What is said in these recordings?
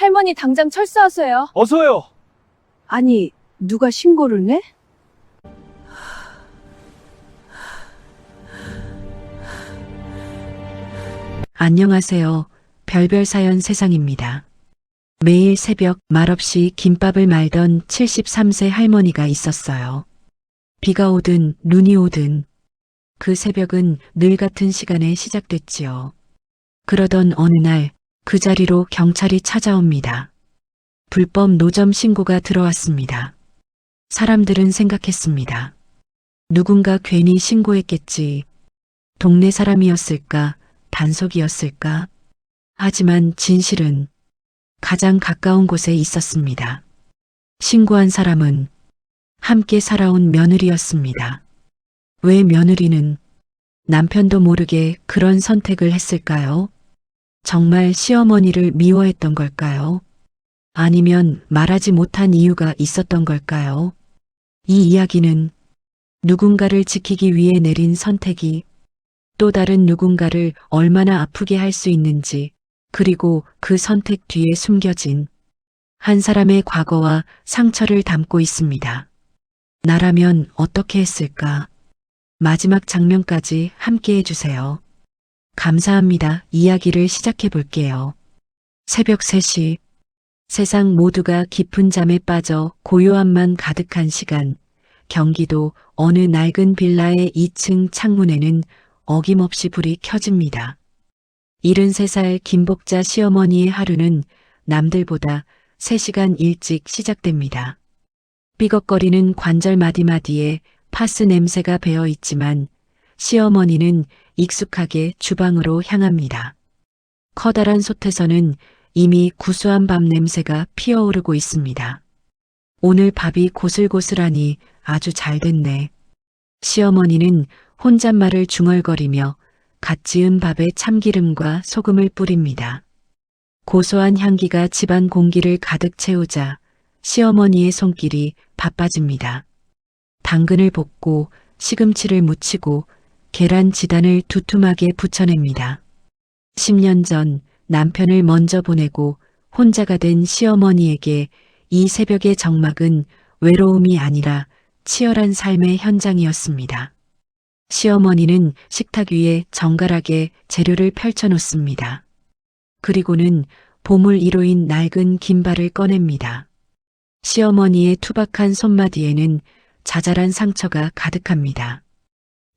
할머니 당장 철수하세요. 어서요. 아니, 누가 신고를 내? 안녕하세요. 별별 사연 세상입니다. 매일 새벽 말없이 김밥을 말던 73세 할머니가 있었어요. 비가 오든 눈이 오든 그 새벽은 늘 같은 시간에 시작됐지요. 그러던 어느 날 그 자리로 경찰이 찾아옵니다. 불법 노점 신고가 들어왔습니다. 사람들은 생각했습니다. 누군가 괜히 신고했겠지. 동네 사람이었을까? 단속이었을까? 하지만 진실은 가장 가까운 곳에 있었습니다. 신고한 사람은 함께 살아온 며느리였습니다. 왜 며느리는 남편도 모르게 그런 선택을 했을까요? 정말 시어머니를 미워했던 걸까요? 아니면 말하지 못한 이유가 있었던 걸까요? 이 이야기는 누군가를 지키기 위해 내린 선택이 또 다른 누군가를 얼마나 아프게 할 수 있는지, 그리고 그 선택 뒤에 숨겨진 한 사람의 과거와 상처를 담고 있습니다. 나라면 어떻게 했을까? 마지막 장면까지 함께 해주세요. 감사합니다. 이야기를 시작해 볼게요. 새벽 3시. 세상 모두가 깊은 잠에 빠져 고요함만 가득한 시간. 경기도 어느 낡은 빌라의 2층 창문에는 어김없이 불이 켜집니다. 73살 김복자 시어머니의 하루는 남들보다 3시간 일찍 시작됩니다. 삐걱거리는 관절 마디마디에 파스 냄새가 배어 있지만 시어머니는 익숙하게 주방으로 향합니다. 커다란 솥에서는 이미 구수한 밥 냄새가 피어오르고 있습니다. 오늘 밥이 고슬고슬하니 아주 잘 됐네. 시어머니는 혼잣말을 중얼거리며 갓 지은 밥에 참기름과 소금을 뿌립니다. 고소한 향기가 집안 공기를 가득 채우자 시어머니의 손길이 바빠집니다. 당근을 볶고 시금치를 무치고 계란 지단을 두툼하게 부쳐냅니다. 10년 전 남편을 먼저 보내고 혼자가 된 시어머니에게 이 새벽의 정막은 외로움이 아니라 치열한 삶의 현장이었습니다. 시어머니는 식탁 위에 정갈하게 재료를 펼쳐놓습니다. 그리고는 보물 1호인 낡은 김발을 꺼냅니다. 시어머니의 투박한 손마디에는 자잘한 상처가 가득합니다.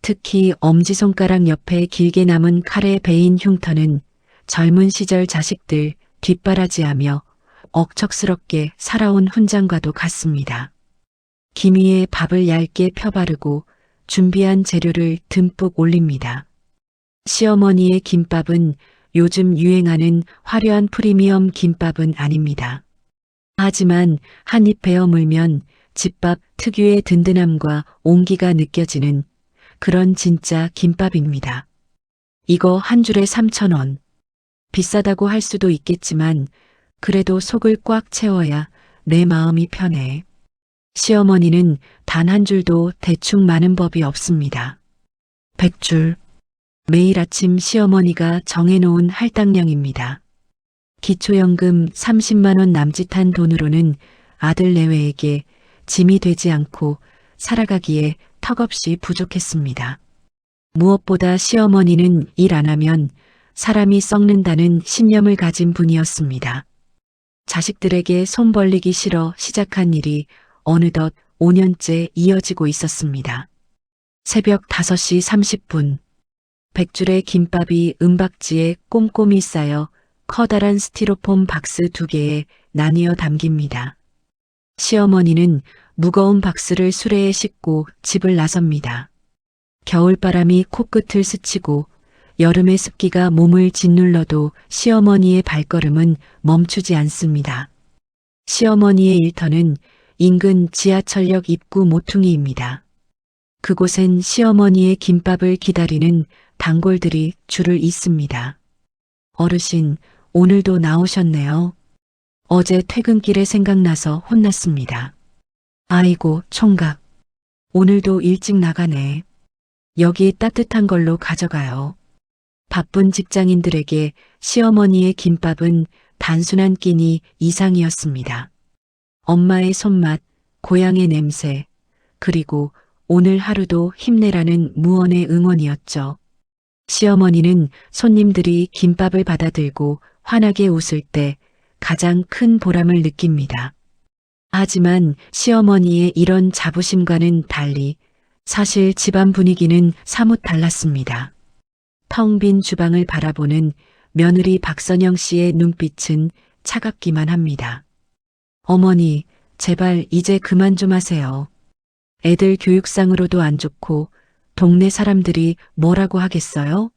특히 엄지손가락 옆에 길게 남은 칼에 베인 흉터는 젊은 시절 자식들 뒷바라지하며 억척스럽게 살아온 훈장과도 같습니다. 김 위에 밥을 얇게 펴바르고 준비한 재료를 듬뿍 올립니다. 시어머니의 김밥은 요즘 유행하는 화려한 프리미엄 김밥은 아닙니다. 하지만 한 입 베어 물면 집밥 특유의 든든함과 온기가 느껴지는 그런 진짜 김밥입니다. 이거 한 줄에 3,000원. 비싸다고 할 수도 있겠지만 그래도 속을 꽉 채워야 내 마음이 편해. 시어머니는 단 한 줄도 대충 마는 법이 없습니다. 100줄. 매일 아침 시어머니가 정해놓은 할당량입니다. 기초연금 30만 원 남짓한 돈으로는 아들 내외에게 짐이 되지 않고 살아가기에 턱없이 부족했습니다. 무엇보다 시어머니는 일 안 하면 사람이 썩는다는 신념을 가진 분이었습니다. 자식들에게 손 벌리기 싫어 시작한 일이 어느덧 5년째 이어지고 있었습니다. 새벽 5시 30분. 100줄의 김밥이 은박지에 꼼꼼히 쌓여 커다란 스티로폼 박스 2개에 나뉘어 담깁니다. 시어머니는 무거운 박스를 수레에 싣고 집을 나섭니다. 겨울바람이 코끝을 스치고 여름의 습기가 몸을 짓눌러도 시어머니의 발걸음은 멈추지 않습니다. 시어머니의 일터는 인근 지하철역 입구 모퉁이입니다. 그곳엔 시어머니의 김밥을 기다리는 단골들이 줄을 잇습니다. 어르신, 오늘도 나오셨네요. 어제 퇴근길에 생각나서 혼났습니다. 아이고, 총각. 오늘도 일찍 나가네. 여기 따뜻한 걸로 가져가요. 바쁜 직장인들에게 시어머니의 김밥은 단순한 끼니 이상이었습니다. 엄마의 손맛, 고향의 냄새, 그리고 오늘 하루도 힘내라는 무언의 응원이었죠. 시어머니는 손님들이 김밥을 받아들고 환하게 웃을 때 가장 큰 보람을 느낍니다. 하지만 시어머니의 이런 자부심과는 달리 사실 집안 분위기는 사뭇 달랐습니다. 텅 빈 주방을 바라보는 며느리 박선영 씨의 눈빛은 차갑기만 합니다. 어머니, 제발 이제 그만 좀 하세요. 애들 교육상으로도 안 좋고 동네 사람들이 뭐라고 하겠어요?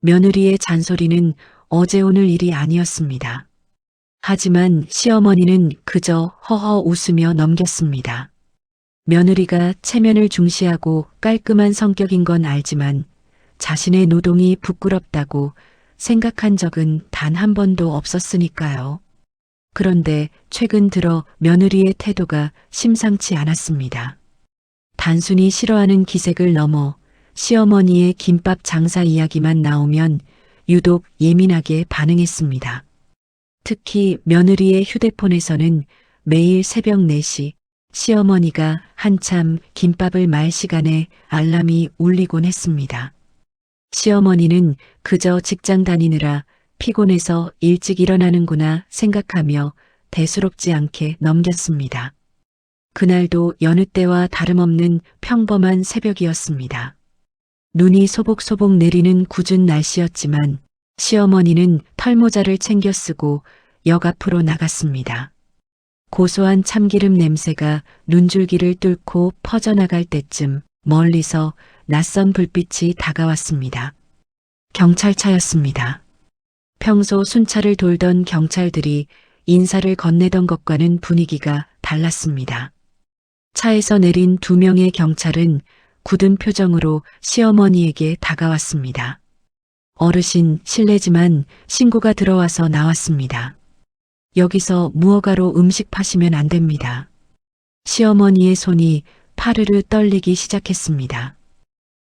며느리의 잔소리는 어제 오늘 일이 아니었습니다. 하지만 시어머니는 그저 허허 웃으며 넘겼습니다. 며느리가 체면을 중시하고 깔끔한 성격인 건 알지만 자신의 노동이 부끄럽다고 생각한 적은 단 한 번도 없었으니까요. 그런데 최근 들어 며느리의 태도가 심상치 않았습니다. 단순히 싫어하는 기색을 넘어 시어머니의 김밥 장사 이야기만 나오면 유독 예민하게 반응했습니다. 특히 며느리의 휴대폰에서는 매일 새벽 4시 시어머니가 한참 김밥을 말 시간에 알람이 울리곤 했습니다. 시어머니는 그저 직장 다니느라 피곤해서 일찍 일어나는구나 생각하며 대수롭지 않게 넘겼습니다. 그날도 여느 때와 다름없는 평범한 새벽이었습니다. 눈이 소복소복 내리는 궂은 날씨였지만 시어머니는 털모자를 챙겨 쓰고 역 앞으로 나갔습니다. 고소한 참기름 냄새가 눈줄기를 뚫고 퍼져나갈 때쯤 멀리서 낯선 불빛이 다가왔습니다. 경찰차였습니다. 평소 순찰을 돌던 경찰들이 인사를 건네던 것과는 분위기가 달랐습니다. 차에서 내린 2명의 경찰은 굳은 표정으로 시어머니에게 다가왔습니다. 어르신, 실례지만 신고가 들어와서 나왔습니다. 여기서 무허가로 음식 파시면 안 됩니다. 시어머니의 손이 파르르 떨리기 시작했습니다.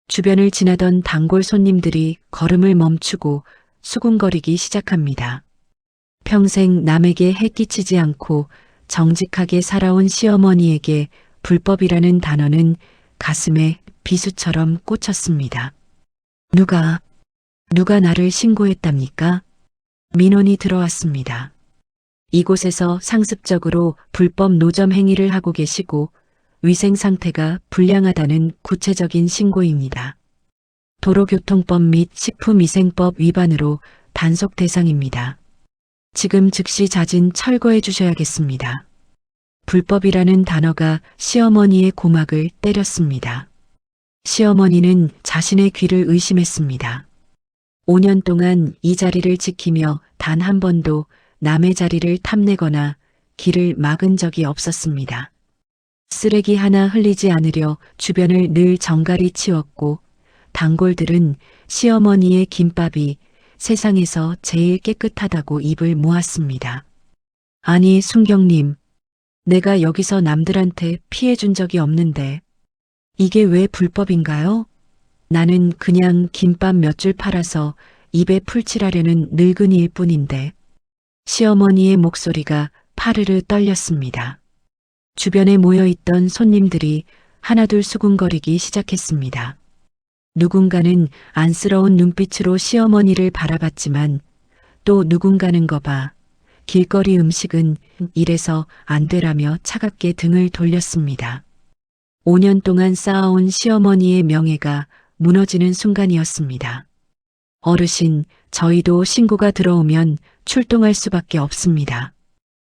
주변을 지나던 단골 손님들이 걸음을 멈추고 수군거리기 시작합니다. 평생 남에게 해끼치지 않고 정직하게 살아온 시어머니에게 불법이라는 단어는 가슴에 비수처럼 꽂혔습니다. 누가 나를 신고했답니까? 민원이 들어왔습니다. 이곳에서 상습적으로 불법 노점 행위를 하고 계시고 위생 상태가 불량하다는 구체적인 신고입니다. 도로교통법 및 식품위생법 위반으로 단속 대상입니다. 지금 즉시 자진 철거해 주셔야겠습니다. 불법이라는 단어가 시어머니의 고막을 때렸습니다. 시어머니는 자신의 귀를 의심했습니다. 5년 동안 이 자리를 지키며 단 한 번도 남의 자리를 탐내거나 길을 막은 적이 없었습니다. 쓰레기 하나 흘리지 않으려 주변을 늘 정갈히 치웠고 단골들은 시어머니의 김밥이 세상에서 제일 깨끗하다고 입을 모았습니다. 아니, 순경님, 내가 여기서 남들한테 피해 준 적이 없는데 이게 왜 불법인가요? 나는 그냥 김밥 몇 줄 팔아서 입에 풀칠하려는 늙은이일 뿐인데. 시어머니의 목소리가 파르르 떨렸습니다. 주변에 모여있던 손님들이 하나둘 수군거리기 시작했습니다. 누군가는 안쓰러운 눈빛으로 시어머니를 바라봤지만 또 누군가는 거봐, 길거리 음식은 이래서 안 되라며 차갑게 등을 돌렸습니다. 5년 동안 쌓아온 시어머니의 명예가 무너지는 순간이었습니다. 어르신, 저희도 신고가 들어오면 출동할 수밖에 없습니다.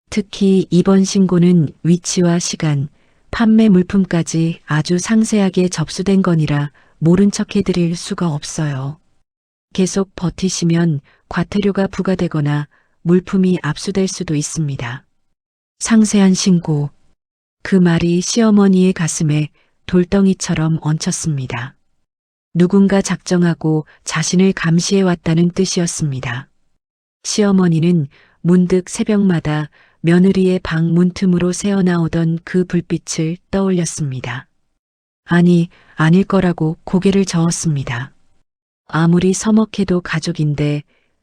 특히 이번 신고는 위치와 시간, 판매 물품까지 아주 상세하게 접수된 건이라 모른 척 해드릴 수가 없어요. 계속 버티시면 과태료가 부과되거나 물품이 압수될 수도 있습니다. 상세한 신고. 그 말이 시어머니의 가슴에 돌덩이처럼 얹혔습니다. 누군가 작정하고 자신을 감시해왔다는 뜻이었습니다. 시어머니는 문득 새벽마다 며느리의 방 문틈으로 새어나오던 그 불빛을 떠올렸습니다. 아니, 아닐 거라고 고개를 저었습니다. 아무리 서먹해도 가족인데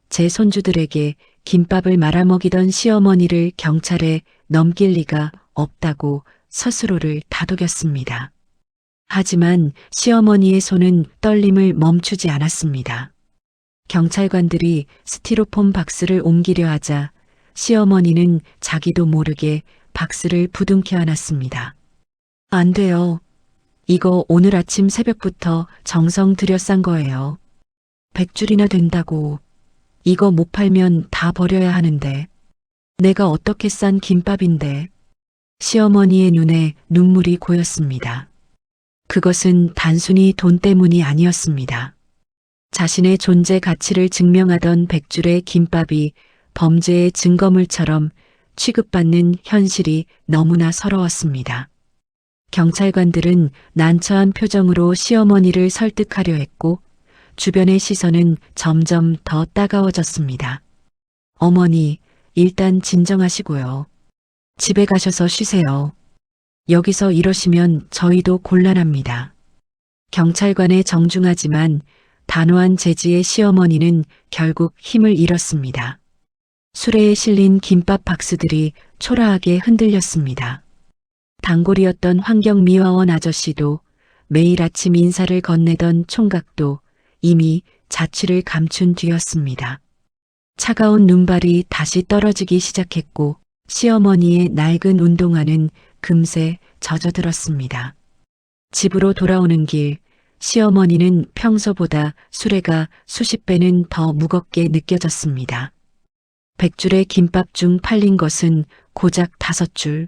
제 손주들에게 김밥을 말아먹이던 시어머니를 경찰에 넘길 리가 없다고 스스로를 다독였습니다. 하지만 시어머니의 손은 떨림을 멈추지 않았습니다. 경찰관들이 스티로폼 박스를 옮기려 하자 시어머니는 자기도 모르게 박스를 부둥켜 안았습니다. 안 돼요. 이거 오늘 아침 새벽부터 정성 들여 싼 거예요. 100줄이나 된다고. 이거 못 팔면 다 버려야 하는데. 내가 어떻게 싼 김밥인데. 시어머니의 눈에 눈물이 고였습니다. 그것은 단순히 돈 때문이 아니었습니다. 자신의 존재 가치를 증명하던 100줄의 김밥이 범죄의 증거물처럼 취급받는 현실이 너무나 서러웠습니다. 경찰관들은 난처한 표정으로 시어머니를 설득하려 했고 주변의 시선은 점점 더 따가워졌습니다. 어머니, 일단 진정하시고요. 집에 가셔서 쉬세요. 여기서 이러시면 저희도 곤란합니다. 경찰관의 정중하지만 단호한 제지의 시어머니는 결국 힘을 잃었습니다. 수레에 실린 김밥 박스들이 초라하게 흔들렸습니다. 단골이었던 환경미화원 아저씨도 매일 아침 인사를 건네던 총각도 이미 자취를 감춘 뒤였습니다. 차가운 눈발이 다시 떨어지기 시작했고 시어머니의 낡은 운동화는 금세 젖어들었습니다. 집으로 돌아오는 길, 시어머니는 평소보다 수레가 수십 배는 더 무겁게 느껴졌습니다. 100줄의 김밥 중 팔린 것은 고작 5줄.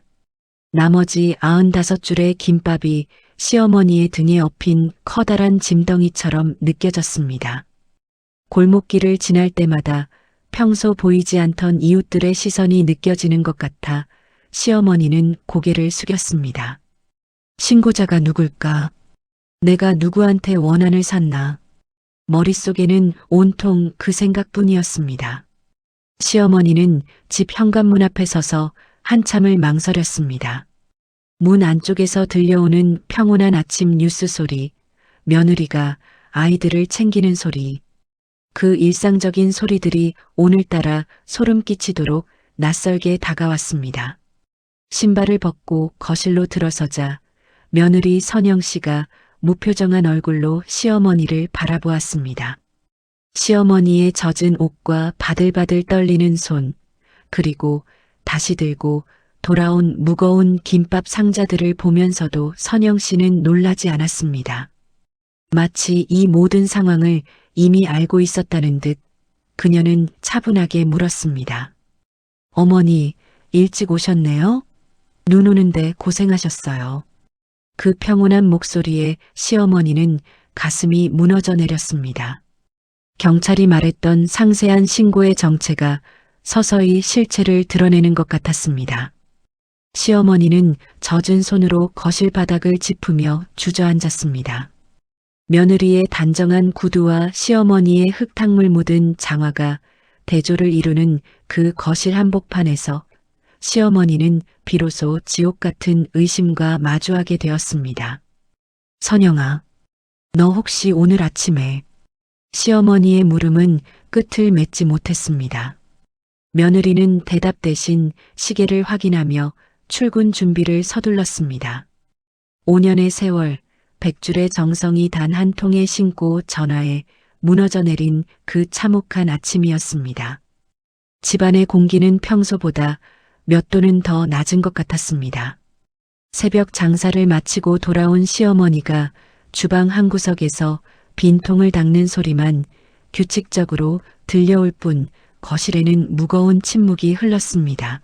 나머지 95줄의 김밥이 시어머니의 등에 엎인 커다란 짐덩이처럼 느껴졌습니다. 골목길을 지날 때마다 평소 보이지 않던 이웃들의 시선이 느껴지는 것 같아 시어머니는 고개를 숙였습니다. 신고자가 누굴까? 내가 누구한테 원한을 샀나? 머릿속에는 온통 그 생각뿐이었습니다. 시어머니는 집 현관문 앞에 서서 한참을 망설였습니다. 문 안쪽에서 들려오는 평온한 아침 뉴스 소리, 며느리가 아이들을 챙기는 소리, 그 일상적인 소리들이 오늘따라 소름 끼치도록 낯설게 다가왔습니다. 신발을 벗고 거실로 들어서자 며느리 선영 씨가 무표정한 얼굴로 시어머니를 바라보았습니다. 시어머니의 젖은 옷과 바들바들 떨리는 손, 그리고 다시 들고 돌아온 무거운 김밥 상자들을 보면서도 선영 씨는 놀라지 않았습니다. 마치 이 모든 상황을 이미 알고 있었다는 듯 그녀는 차분하게 물었습니다. 어머니, 일찍 오셨네요? 눈 오는데 고생하셨어요. 그 평온한 목소리에 시어머니는 가슴이 무너져 내렸습니다. 경찰이 말했던 상세한 신고의 정체가 서서히 실체를 드러내는 것 같았습니다. 시어머니는 젖은 손으로 거실 바닥을 짚으며 주저앉았습니다. 며느리의 단정한 구두와 시어머니의 흙탕물 묻은 장화가 대조를 이루는 그 거실 한복판에서 시어머니는 비로소 지옥 같은 의심과 마주하게 되었습니다. 선영아, 너 혹시 오늘 아침에... 시어머니의 물음은 끝을 맺지 못했습니다. 며느리는 대답 대신 시계를 확인하며 출근 준비를 서둘렀습니다. 5년의 세월, 100줄의 정성이 단 한 통에 신고 전화에 무너져 내린 그 참혹한 아침이었습니다. 집안의 공기는 평소보다 몇 도는 더 낮은 것 같았습니다. 새벽 장사를 마치고 돌아온 시어머니가 주방 한 구석에서 빈통을 닦는 소리만 규칙적으로 들려올 뿐 거실에는 무거운 침묵이 흘렀습니다.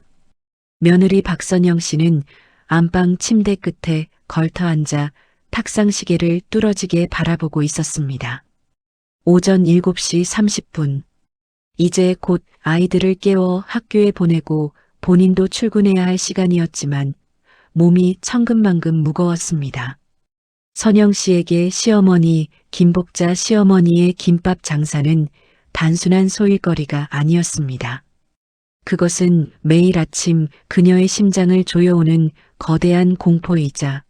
며느리 박선영 씨는 안방 침대 끝에 걸터 앉아 탁상 시계를 뚫어지게 바라보고 있었습니다. 오전 7시 30분. 이제 곧 아이들을 깨워 학교에 보내고 본인도 출근해야 할 시간이었지만 몸이 천근만근 무거웠습니다. 선영 씨에게 시어머니 김복자 시어머니의 김밥 장사는 단순한 소일거리가 아니었습니다. 그것은 매일 아침 그녀의 심장을 조여오는 거대한 공포이자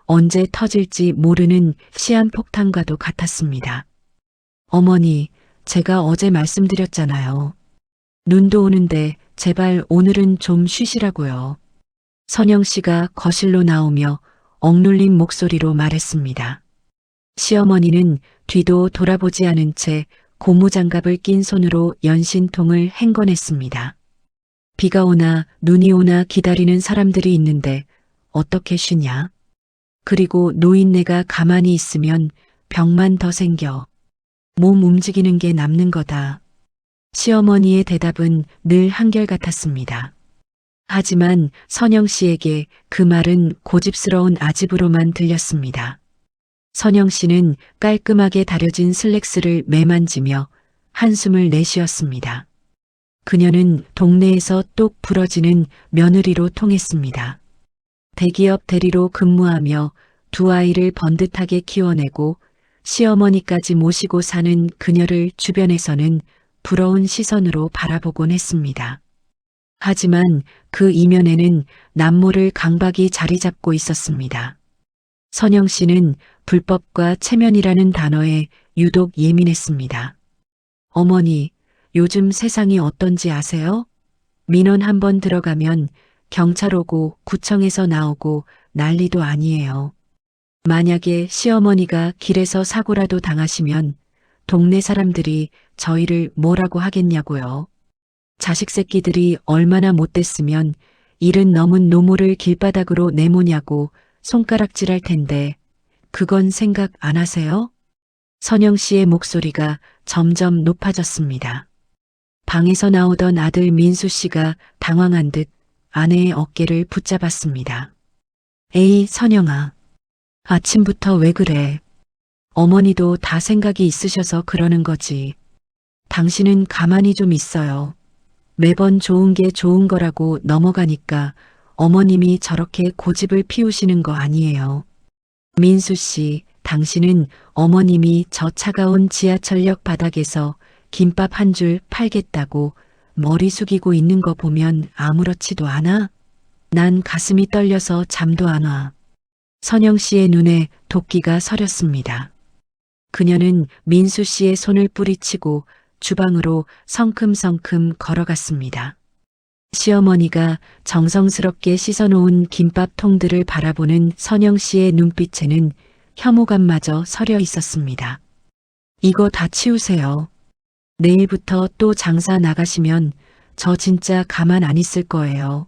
언제 터질지 모르는 시한폭탄과도 같았습니다. 어머니, 제가 어제 말씀드렸잖아요. 눈도 오는데 제발 오늘은 좀 쉬시라고요. 선영 씨가 거실로 나오며 억눌린 목소리로 말했습니다. 시어머니는 뒤도 돌아보지 않은 채 고무장갑을 낀 손으로 연신통을 행건했습니다. 비가 오나 눈이 오나 기다리는 사람들이 있는데 어떻게 쉬냐? 그리고 노인네가 가만히 있으면 병만 더 생겨. 몸 움직이는 게 남는 거다. 시어머니의 대답은 늘 한결같았습니다. 하지만 선영 씨에게 그 말은 고집스러운 아집으로만 들렸습니다. 선영 씨는 깔끔하게 다려진 슬랙스를 매만지며 한숨을 내쉬었습니다. 그녀는 동네에서 똑 부러지는 며느리로 통했습니다. 대기업 대리로 근무하며 두 아이를 번듯하게 키워내고 시어머니까지 모시고 사는 그녀를 주변에서는 부러운 시선으로 바라보곤 했습니다. 하지만 그 이면에는 남모를 강박이 자리 잡고 있었습니다. 선영 씨는 불법과 체면이라는 단어에 유독 예민했습니다. 어머니, 요즘 세상이 어떤지 아세요? 민원 한번 들어가면 경찰 오고 구청에서 나오고 난리도 아니에요. 만약에 시어머니가 길에서 사고라도 당하시면 동네 사람들이 저희를 뭐라고 하겠냐고요. 자식 새끼들이 얼마나 못됐으면 일은 넘은 노모를 길바닥으로 내모냐고 손가락질할 텐데 그건 생각 안 하세요? 선영 씨의 목소리가 점점 높아졌습니다. 방에서 나오던 아들 민수 씨가 당황한 듯 아내의 어깨를 붙잡았습니다. 에이, 선영아. 아침부터 왜 그래? 어머니도 다 생각이 있으셔서 그러는 거지. 당신은 가만히 좀 있어요. 매번 좋은 게 좋은 거라고 넘어가니까 어머님이 저렇게 고집을 피우시는 거 아니에요. 민수 씨, 당신은 어머님이 저 차가운 지하철역 바닥에서 김밥 한 줄 팔겠다고 머리 숙이고 있는 거 보면 아무렇지도 않아? 난 가슴이 떨려서 잠도 안 와. 선영 씨의 눈에 도끼가 서렸습니다. 그녀는 민수 씨의 손을 뿌리치고 주방으로 성큼성큼 걸어갔습니다. 시어머니가 정성스럽게 씻어놓은 김밥통들을 바라보는 선영 씨의 눈빛에는 혐오감마저 서려 있었습니다. 이거 다 치우세요. 내일부터 또 장사 나가시면 저 진짜 가만 안 있을 거예요.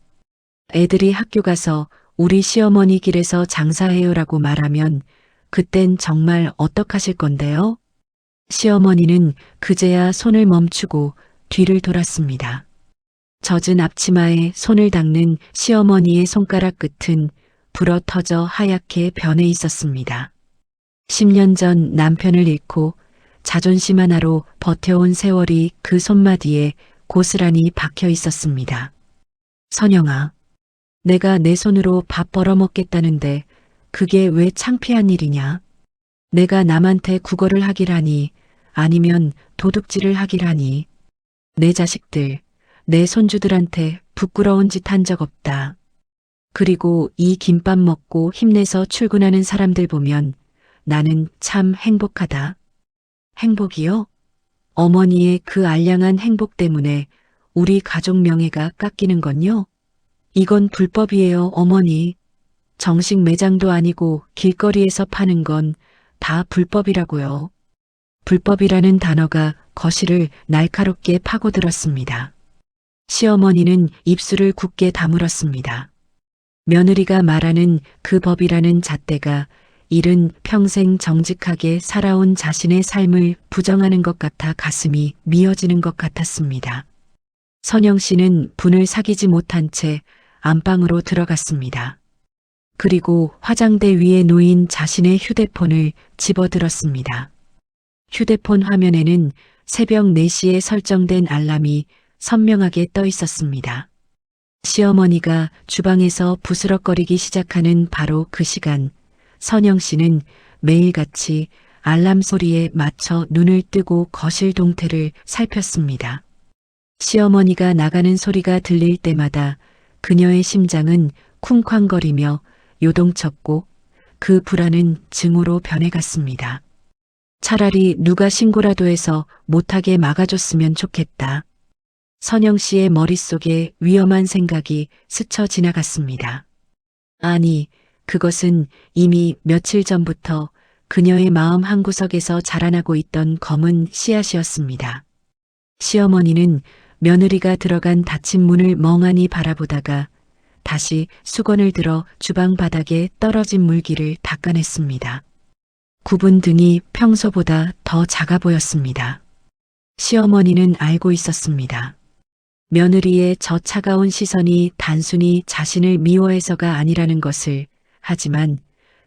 애들이 학교 가서 우리 시어머니 길에서 장사해요라고 말하면 그땐 정말 어떡하실 건데요? 시어머니는 그제야 손을 멈추고 뒤를 돌았습니다. 젖은 앞치마에 손을 닦는 시어머니의 손가락 끝은 불어터져 하얗게 변해 있었습니다. 10년 전 남편을 잃고 자존심 하나로 버텨온 세월이 그 손마디에 고스란히 박혀 있었습니다. 선영아, 내가 내 손으로 밥 벌어먹겠다는데 그게 왜 창피한 일이냐? 내가 남한테 구걸을 하기라니 아니면 도둑질을 하기라니 내 자식들, 내 손주들한테 부끄러운 짓 한 적 없다. 그리고 이 김밥 먹고 힘내서 출근하는 사람들 보면 나는 참 행복하다. 행복이요? 어머니의 그 알량한 행복 때문에 우리 가족 명예가 깎이는 건요? 이건 불법이에요, 어머니. 정식 매장도 아니고 길거리에서 파는 건 다 불법이라고요. 불법이라는 단어가 거실을 날카롭게 파고들었습니다. 시어머니는 입술을 굳게 다물었습니다. 며느리가 말하는 그 법이라는 잣대가 일은 평생 정직하게 살아온 자신의 삶을 부정하는 것 같아 가슴이 미어지는 것 같았습니다. 선영 씨는 분을 사귀지 못한 채 안방으로 들어갔습니다. 그리고 화장대 위에 놓인 자신의 휴대폰을 집어들었습니다. 휴대폰 화면에는 새벽 4시에 설정된 알람이 선명하게 떠 있었습니다. 시어머니가 주방에서 부스럭거리기 시작하는 바로 그 시간, 선영 씨는 매일같이 알람 소리에 맞춰 눈을 뜨고 거실 동태를 살폈습니다. 시어머니가 나가는 소리가 들릴 때마다 그녀의 심장은 쿵쾅거리며 요동쳤고 그 불안은 증오로 변해갔습니다. 차라리 누가 신고라도 해서 못하게 막아줬으면 좋겠다. 선영 씨의 머릿속에 위험한 생각이 스쳐 지나갔습니다. 아니, 그것은 이미 며칠 전부터 그녀의 마음 한구석에서 자라나고 있던 검은 씨앗이었습니다. 시어머니는 며느리가 들어간 닫힌 문을 멍하니 바라보다가 다시 수건을 들어 주방 바닥에 떨어진 물기를 닦아냈습니다. 굽은 등이 평소보다 더 작아 보였습니다. 시어머니는 알고 있었습니다. 며느리의 저 차가운 시선이 단순히 자신을 미워해서가 아니라는 것을, 하지만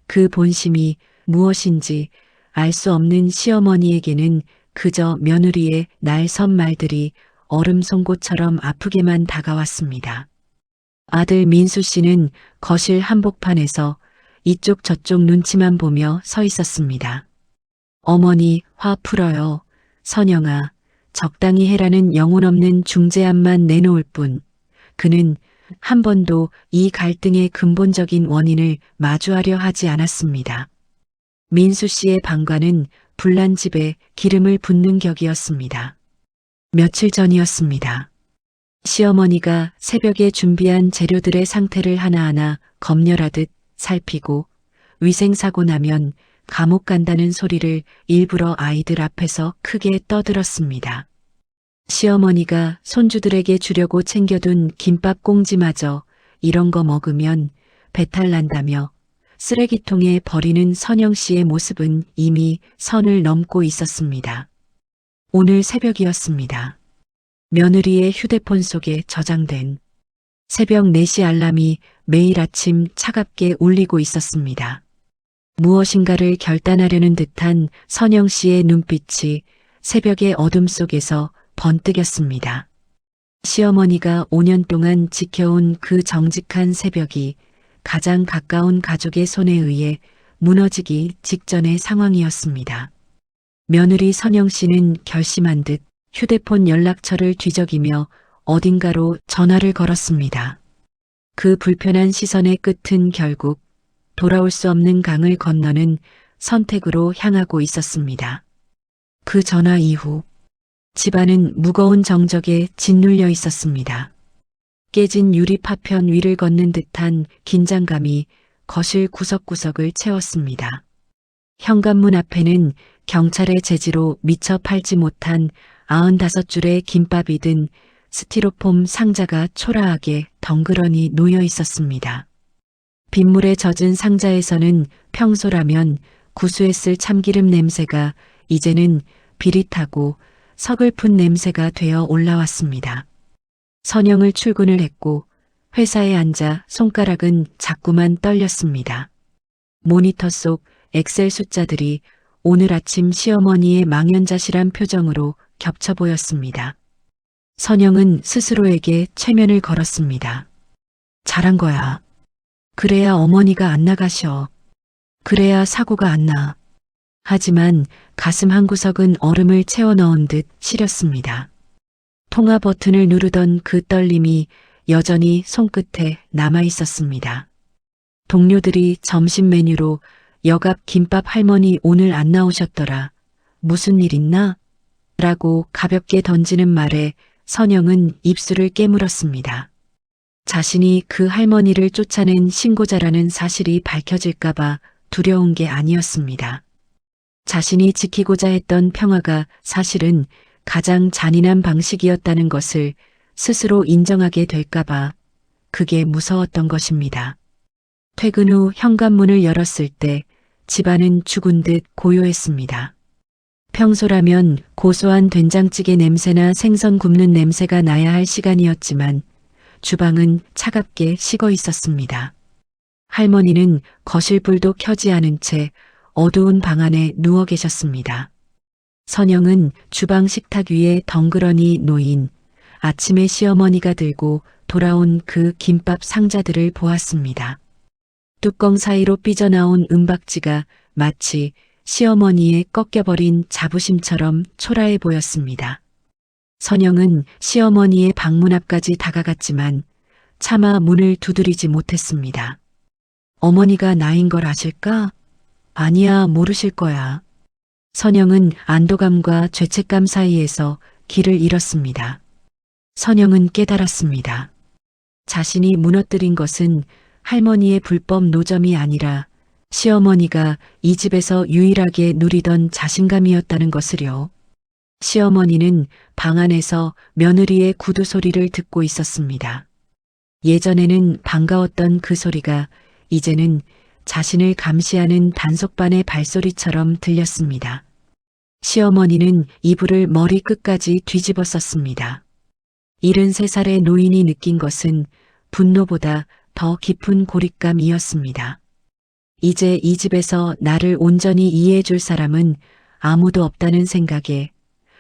그 본심이 무엇인지 알 수 없는 시어머니에게는 그저 며느리의 날선 말들이 얼음 송곳처럼 아프게만 다가왔습니다. 아들 민수 씨는 거실 한복판에서 이쪽 저쪽 눈치만 보며 서 있었습니다. 어머니 화 풀어요. 선영아, 적당히 해라는 영혼 없는 중재안만 내놓을 뿐 그는 한 번도 이 갈등의 근본적인 원인을 마주하려 하지 않았습니다. 민수 씨의 방관은 불난 집에 기름을 붓는 격이었습니다. 며칠 전이었습니다. 시어머니가 새벽에 준비한 재료들의 상태를 하나하나 검열하듯 살피고 위생사고 나면 감옥 간다는 소리를 일부러 아이들 앞에서 크게 떠들었습니다. 시어머니가 손주들에게 주려고 챙겨둔 김밥 꽁지마저 이런 거 먹으면 배탈 난다며 쓰레기통에 버리는 선영 씨의 모습은 이미 선을 넘고 있었습니다. 오늘 새벽이었습니다. 며느리의 휴대폰 속에 저장된 새벽 4시 알람이 매일 아침 차갑게 울리고 있었습니다. 무엇인가를 결단하려는 듯한 선영 씨의 눈빛이 새벽의 어둠 속에서 번뜩였습니다. 시어머니가 5년 동안 지켜온 그 정직한 새벽이 가장 가까운 가족의 손에 의해 무너지기 직전의 상황이었습니다. 며느리 선영 씨는 결심한 듯 휴대폰 연락처를 뒤적이며 어딘가로 전화를 걸었습니다. 그 불편한 시선의 끝은 결국 돌아올 수 없는 강을 건너는 선택으로 향하고 있었습니다. 그 전화 이후 집안은 무거운 정적에 짓눌려 있었습니다. 깨진 유리 파편 위를 걷는 듯한 긴장감이 거실 구석구석을 채웠습니다. 현관문 앞에는 경찰의 제지로 미처 팔지 못한 95줄의 김밥이 든 스티로폼 상자가 초라하게 덩그러니 놓여 있었습니다. 빗물에 젖은 상자에서는 평소라면 구수했을 참기름 냄새가 이제는 비릿하고 서글픈 냄새가 되어 올라왔습니다. 선영을 출근을 했고 회사에 앉아 손가락은 자꾸만 떨렸습니다. 모니터 속 엑셀 숫자들이 오늘 아침 시어머니의 망연자실한 표정으로 겹쳐 보였습니다. 선영은 스스로에게 체면을 걸었습니다. 잘한 거야. 그래야 어머니가 안 나가셔. 그래야 사고가 안 나. 하지만 가슴 한구석은 얼음을 채워 넣은 듯 시렸습니다. 통화 버튼을 누르던 그 떨림이 여전히 손끝에 남아 있었습니다. 동료들이 점심 메뉴로 여갑 김밥 할머니 오늘 안 나오셨더라. 무슨 일 있나? 라고 가볍게 던지는 말에 선영은 입술을 깨물었습니다. 자신이 그 할머니를 쫓아낸 신고자라는 사실이 밝혀질까봐 두려운 게 아니었습니다. 자신이 지키고자 했던 평화가 사실은 가장 잔인한 방식이었다는 것을 스스로 인정하게 될까봐 그게 무서웠던 것입니다. 퇴근 후 현관문을 열었을 때 집안은 죽은 듯 고요했습니다. 평소라면 고소한 된장찌개 냄새나 생선 굽는 냄새가 나야 할 시간이었지만 주방은 차갑게 식어 있었습니다. 할머니는 거실 불도 켜지 않은 채 어두운 방 안에 누워 계셨습니다. 선영은 주방 식탁 위에 덩그러니 놓인 아침에 시어머니가 들고 돌아온 그 김밥 상자들을 보았습니다. 뚜껑 사이로 삐져나온 은박지가 마치 시어머니의 꺾여버린 자부심처럼 초라해 보였습니다. 선영은 시어머니의 방문 앞까지 다가갔지만 차마 문을 두드리지 못했습니다. 어머니가 나인 걸 아실까? 아니야, 모르실 거야. 선영은 안도감과 죄책감 사이에서 길을 잃었습니다. 선영은 깨달았습니다. 자신이 무너뜨린 것은 할머니의 불법 노점이 아니라 시어머니가 이 집에서 유일하게 누리던 자신감이었다는 것을요. 시어머니는 방 안에서 며느리의 구두 소리를 듣고 있었습니다. 예전에는 반가웠던 그 소리가 이제는 자신을 감시하는 단속반의 발소리처럼 들렸습니다. 시어머니는 이불을 머리 끝까지 뒤집어 썼습니다. 73살의 노인이 느낀 것은 분노보다 더 깊은 고립감이었습니다. 이제 이 집에서 나를 온전히 이해해 줄 사람은 아무도 없다는 생각에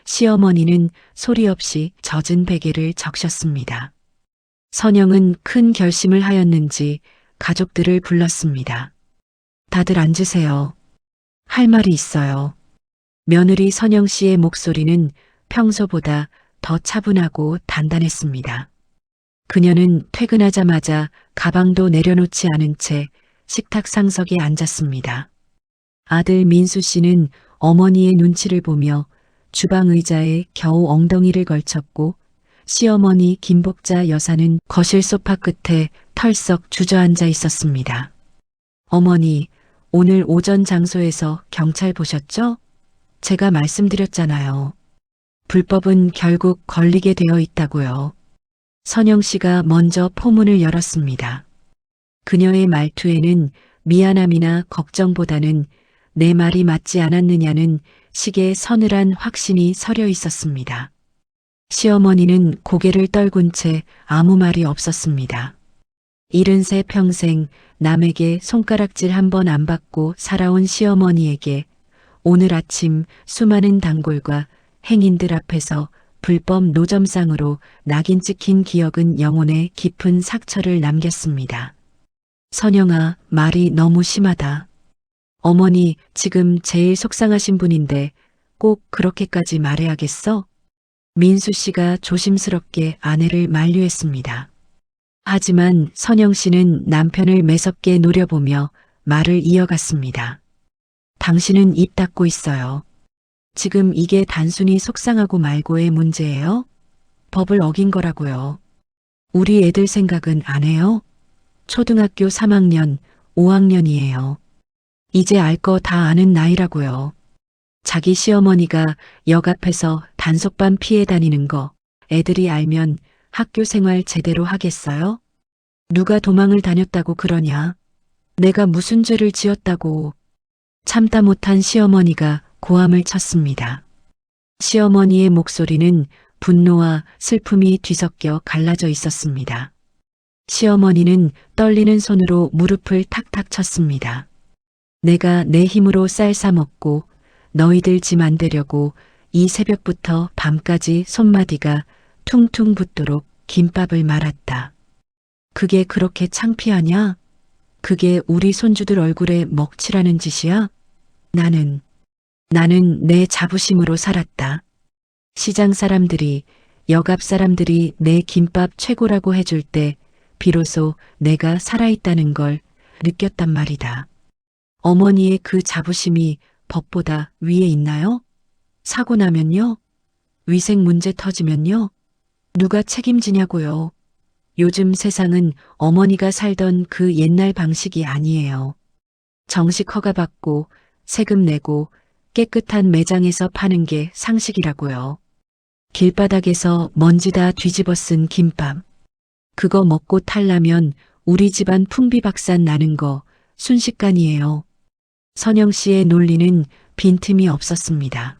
시어머니는 소리 없이 젖은 베개를 적셨습니다. 선영은 큰 결심을 하였는지 가족들을 불렀습니다. 다들 앉으세요. 할 말이 있어요. 며느리 선영 씨의 목소리는 평소보다 더 차분하고 단단했습니다. 그녀는 퇴근하자마자 가방도 내려놓지 않은 채 식탁 상석에 앉았습니다. 아들 민수 씨는 어머니의 눈치를 보며 주방 의자에 겨우 엉덩이를 걸쳤고 시어머니 김복자 여사는 거실 소파 끝에 털썩 주저앉아 있었습니다. 어머니, 오늘 오전 장소에서 경찰 보셨죠? 제가 말씀드렸잖아요. 불법은 결국 걸리게 되어 있다고요. 선영 씨가 먼저 포문을 열었습니다. 그녀의 말투에는 미안함이나 걱정보다는 내 말이 맞지 않았느냐는 식의 서늘한 확신이 서려 있었습니다. 시어머니는 고개를 떨군 채 아무 말이 없었습니다. 73 평생 남에게 손가락질 한 번 안 받고 살아온 시어머니에게 오늘 아침 수많은 단골과 행인들 앞에서 불법 노점상으로 낙인 찍힌 기억은 영혼에 깊은 상처를 남겼습니다. 선영아, 말이 너무 심하다. 어머니, 지금 제일 속상하신 분인데 꼭 그렇게까지 말해야겠어? 민수 씨가 조심스럽게 아내를 만류했습니다. 하지만 선영 씨는 남편을 매섭게 노려보며 말을 이어갔습니다. 당신은 입 닫고 있어요. 지금 이게 단순히 속상하고 말고의 문제예요? 법을 어긴 거라고요. 우리 애들 생각은 안 해요? 초등학교 3학년, 5학년이에요. 이제 알 거 다 아는 나이라고요. 자기 시어머니가 역 앞에서 단속반 피해 다니는 거 애들이 알면 학교 생활 제대로 하겠어요? 누가 도망을 다녔다고 그러냐? 내가 무슨 죄를 지었다고. 참다 못한 시어머니가 고함을 쳤습니다. 시어머니의 목소리는 분노와 슬픔이 뒤섞여 갈라져 있었습니다. 시어머니는 떨리는 손으로 무릎을 탁탁 쳤습니다. 내가 내 힘으로 쌀 사 먹고 너희들 짐 안 되려고 이 새벽부터 밤까지 손마디가 퉁퉁 붓도록 김밥을 말았다. 그게 그렇게 창피하냐? 그게 우리 손주들 얼굴에 먹칠하는 짓이야? 나는 내 자부심으로 살았다. 시장 사람들이, 역 앞 사람들이 내 김밥 최고라고 해줄 때 비로소 내가 살아있다는 걸 느꼈단 말이다. 어머니의 그 자부심이 법보다 위에 있나요? 사고 나면요? 위생 문제 터지면요? 누가 책임지냐고요. 요즘 세상은 어머니가 살던 그 옛날 방식이 아니에요. 정식 허가받고 세금 내고 깨끗한 매장에서 파는 게 상식이라고요. 길바닥에서 먼지 다 뒤집어 쓴 김밥. 그거 먹고 탈라면 우리 집안 풍비박산 나는 거 순식간이에요. 선영 씨의 논리는 빈틈이 없었습니다.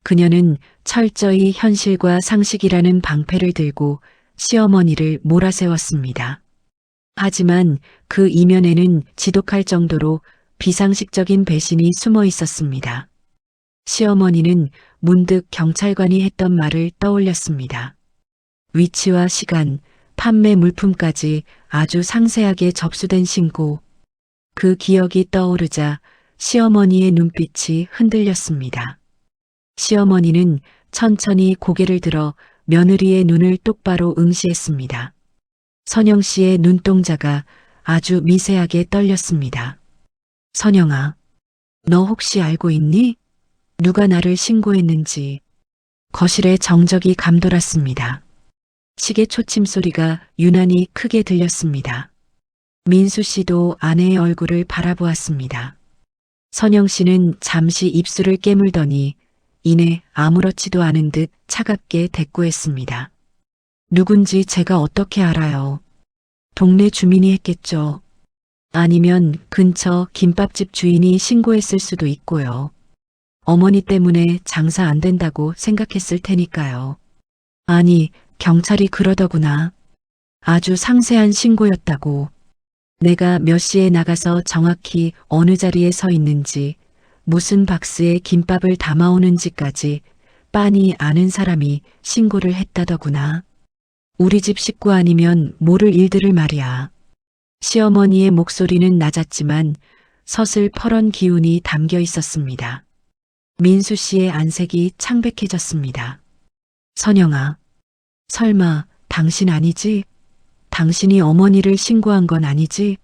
그녀는 철저히 현실과 상식이라는 방패를 들고 시어머니를 몰아세웠습니다. 하지만 그 이면에는 지독할 정도로 비상식적인 배신이 숨어 있었습니다. 시어머니는 문득 경찰관이 했던 말을 떠올렸습니다. 위치와 시간, 판매 물품까지 아주 상세하게 접수된 신고. 그 기억이 떠오르자 시어머니의 눈빛이 흔들렸습니다. 시어머니는 천천히 고개를 들어 며느리의 눈을 똑바로 응시했습니다. 선영 씨의 눈동자가 아주 미세하게 떨렸습니다. 선영아, 너 혹시 알고 있니? 누가 나를 신고했는지. 거실에 정적이 감돌았습니다. 시계 초침 소리가 유난히 크게 들렸습니다. 민수 씨도 아내의 얼굴을 바라보았습니다. 선영 씨는 잠시 입술을 깨물더니 이내 아무렇지도 않은 듯 차갑게 대꾸했습니다. 누군지 제가 어떻게 알아요? 동네 주민이 했겠죠. 아니면 근처 김밥집 주인이 신고했을 수도 있고요. 어머니 때문에 장사 안 된다고 생각했을 테니까요. 아니, 경찰이 그러더구나. 아주 상세한 신고였다고. 내가 몇 시에 나가서 정확히 어느 자리에 서 있는지, 무슨 박스에 김밥을 담아오는지까지 빤히 아는 사람이 신고를 했다더구나. 우리 집 식구 아니면 모를 일들을 말이야. 시어머니의 목소리는 낮았지만 서슬퍼런 기운이 담겨 있었습니다. 민수 씨의 안색이 창백해졌습니다. 선영아, 설마 당신 아니지? 당신이 어머니를 신고한 건 아니지?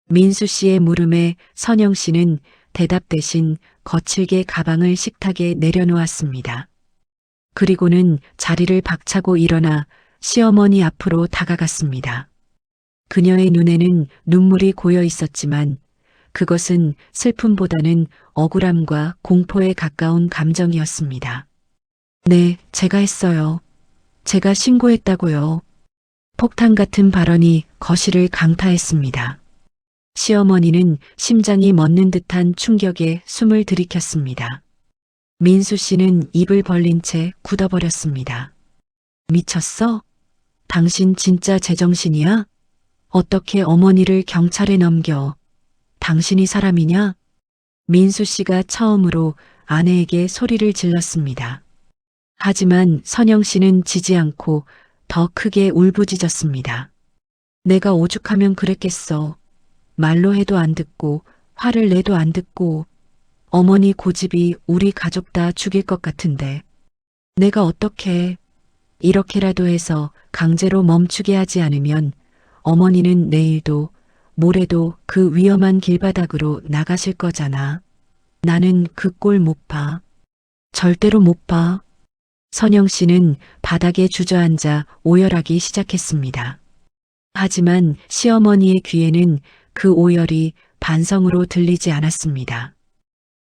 민수 씨의 물음에 선영 씨는 대답 대신 거칠게 가방을 식탁에 내려놓았습니다. 그리고는 자리를 박차고 일어나 시어머니 앞으로 다가갔습니다. 그녀의 눈에는 눈물이 고여 있었지만 그것은 슬픔보다는 억울함과 공포에 가까운 감정이었습니다. 네, 제가 했어요. 제가 신고했다고요. 폭탄 같은 발언이 거실을 강타했습니다. 시어머니는 심장이 멎는 듯한 충격에 숨을 들이켰습니다. 민수 씨는 입을 벌린 채 굳어버렸습니다. 미쳤어? 당신 진짜 제정신이야? 어떻게 어머니를 경찰에 넘겨? 당신이 사람이냐? 민수 씨가 처음으로 아내에게 소리를 질렀습니다. 하지만 선영 씨는 지지 않고 더 크게 울부짖었습니다. 내가 오죽하면 그랬겠어. 말로 해도 안 듣고 화를 내도 안 듣고 어머니 고집이 우리 가족 다 죽일 것 같은데 내가 어떻게 이렇게라도 해서 강제로 멈추게 하지 않으면 어머니는 내일도 모레도 그 위험한 길바닥으로 나가실 거잖아. 나는 그 꼴 못 봐. 절대로 못 봐. 선영 씨는 바닥에 주저앉아 오열하기 시작했습니다. 하지만 시어머니의 귀에는 그 오열이 반성으로 들리지 않았습니다.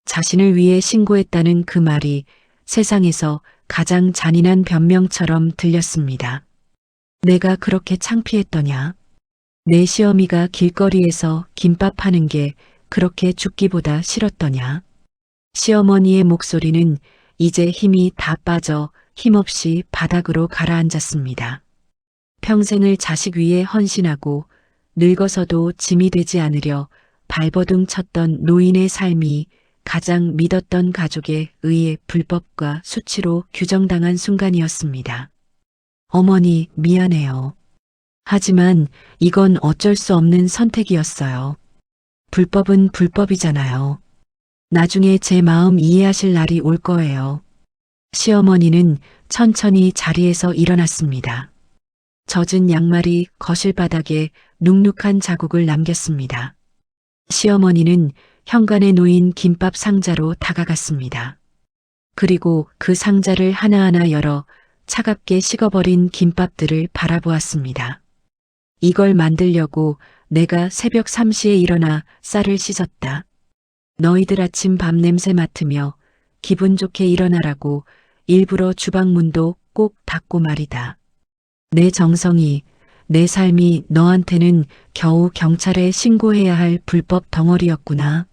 자신을 위해 신고했다는 그 말이 세상에서 가장 잔인한 변명처럼 들렸습니다. 내가 그렇게 창피했더냐? 내 시어미가 길거리에서 김밥 파는 게 그렇게 죽기보다 싫었더냐? 시어머니의 목소리는 이제 힘이 다 빠져 힘없이 바닥으로 가라앉았습니다. 평생을 자식 위에 헌신하고 늙어서도 짐이 되지 않으려 발버둥 쳤던 노인의 삶이 가장 믿었던 가족에 의해 불법과 수치로 규정당한 순간이었습니다. 어머니, 미안해요. 하지만 이건 어쩔 수 없는 선택이었어요. 불법은 불법이잖아요. 나중에 제 마음 이해하실 날이 올 거예요. 시어머니는 천천히 자리에서 일어났습니다. 젖은 양말이 거실 바닥에 눅눅한 자국을 남겼습니다. 시어머니는 현관에 놓인 김밥 상자로 다가갔습니다. 그리고 그 상자를 하나하나 열어 차갑게 식어버린 김밥들을 바라보았습니다. 이걸 만들려고 내가 새벽 3시에 일어나 쌀을 씻었다. 너희들 아침 밥 냄새 맡으며 기분 좋게 일어나라고 일부러 주방문도 꼭 닫고 말이다. 내 정성이, 내 삶이 너한테는 겨우 경찰에 신고해야 할 불법 덩어리였구나.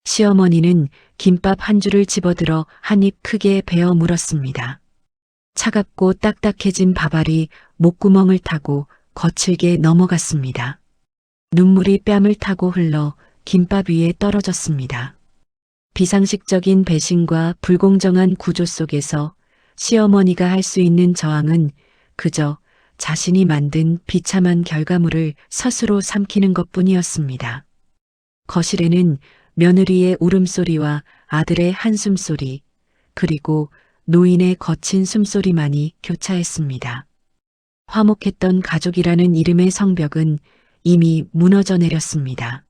시어머니는 김밥 한 줄을 집어들어 한 입 크게 베어 물었습니다. 차갑고 딱딱해진 밥알이 목구멍을 타고 거칠게 넘어갔습니다. 눈물이 뺨을 타고 흘러 김밥 위에 떨어졌습니다. 비상식적인 배신과 불공정한 구조 속에서 시어머니가 할 수 있는 저항은 그저 자신이 만든 비참한 결과물을 스스로 삼키는 것뿐이었습니다. 거실에는 며느리의 울음소리와 아들의 한숨소리, 그리고 노인의 거친 숨소리만이 교차했습니다. 화목했던 가족이라는 이름의 성벽은 이미 무너져 내렸습니다.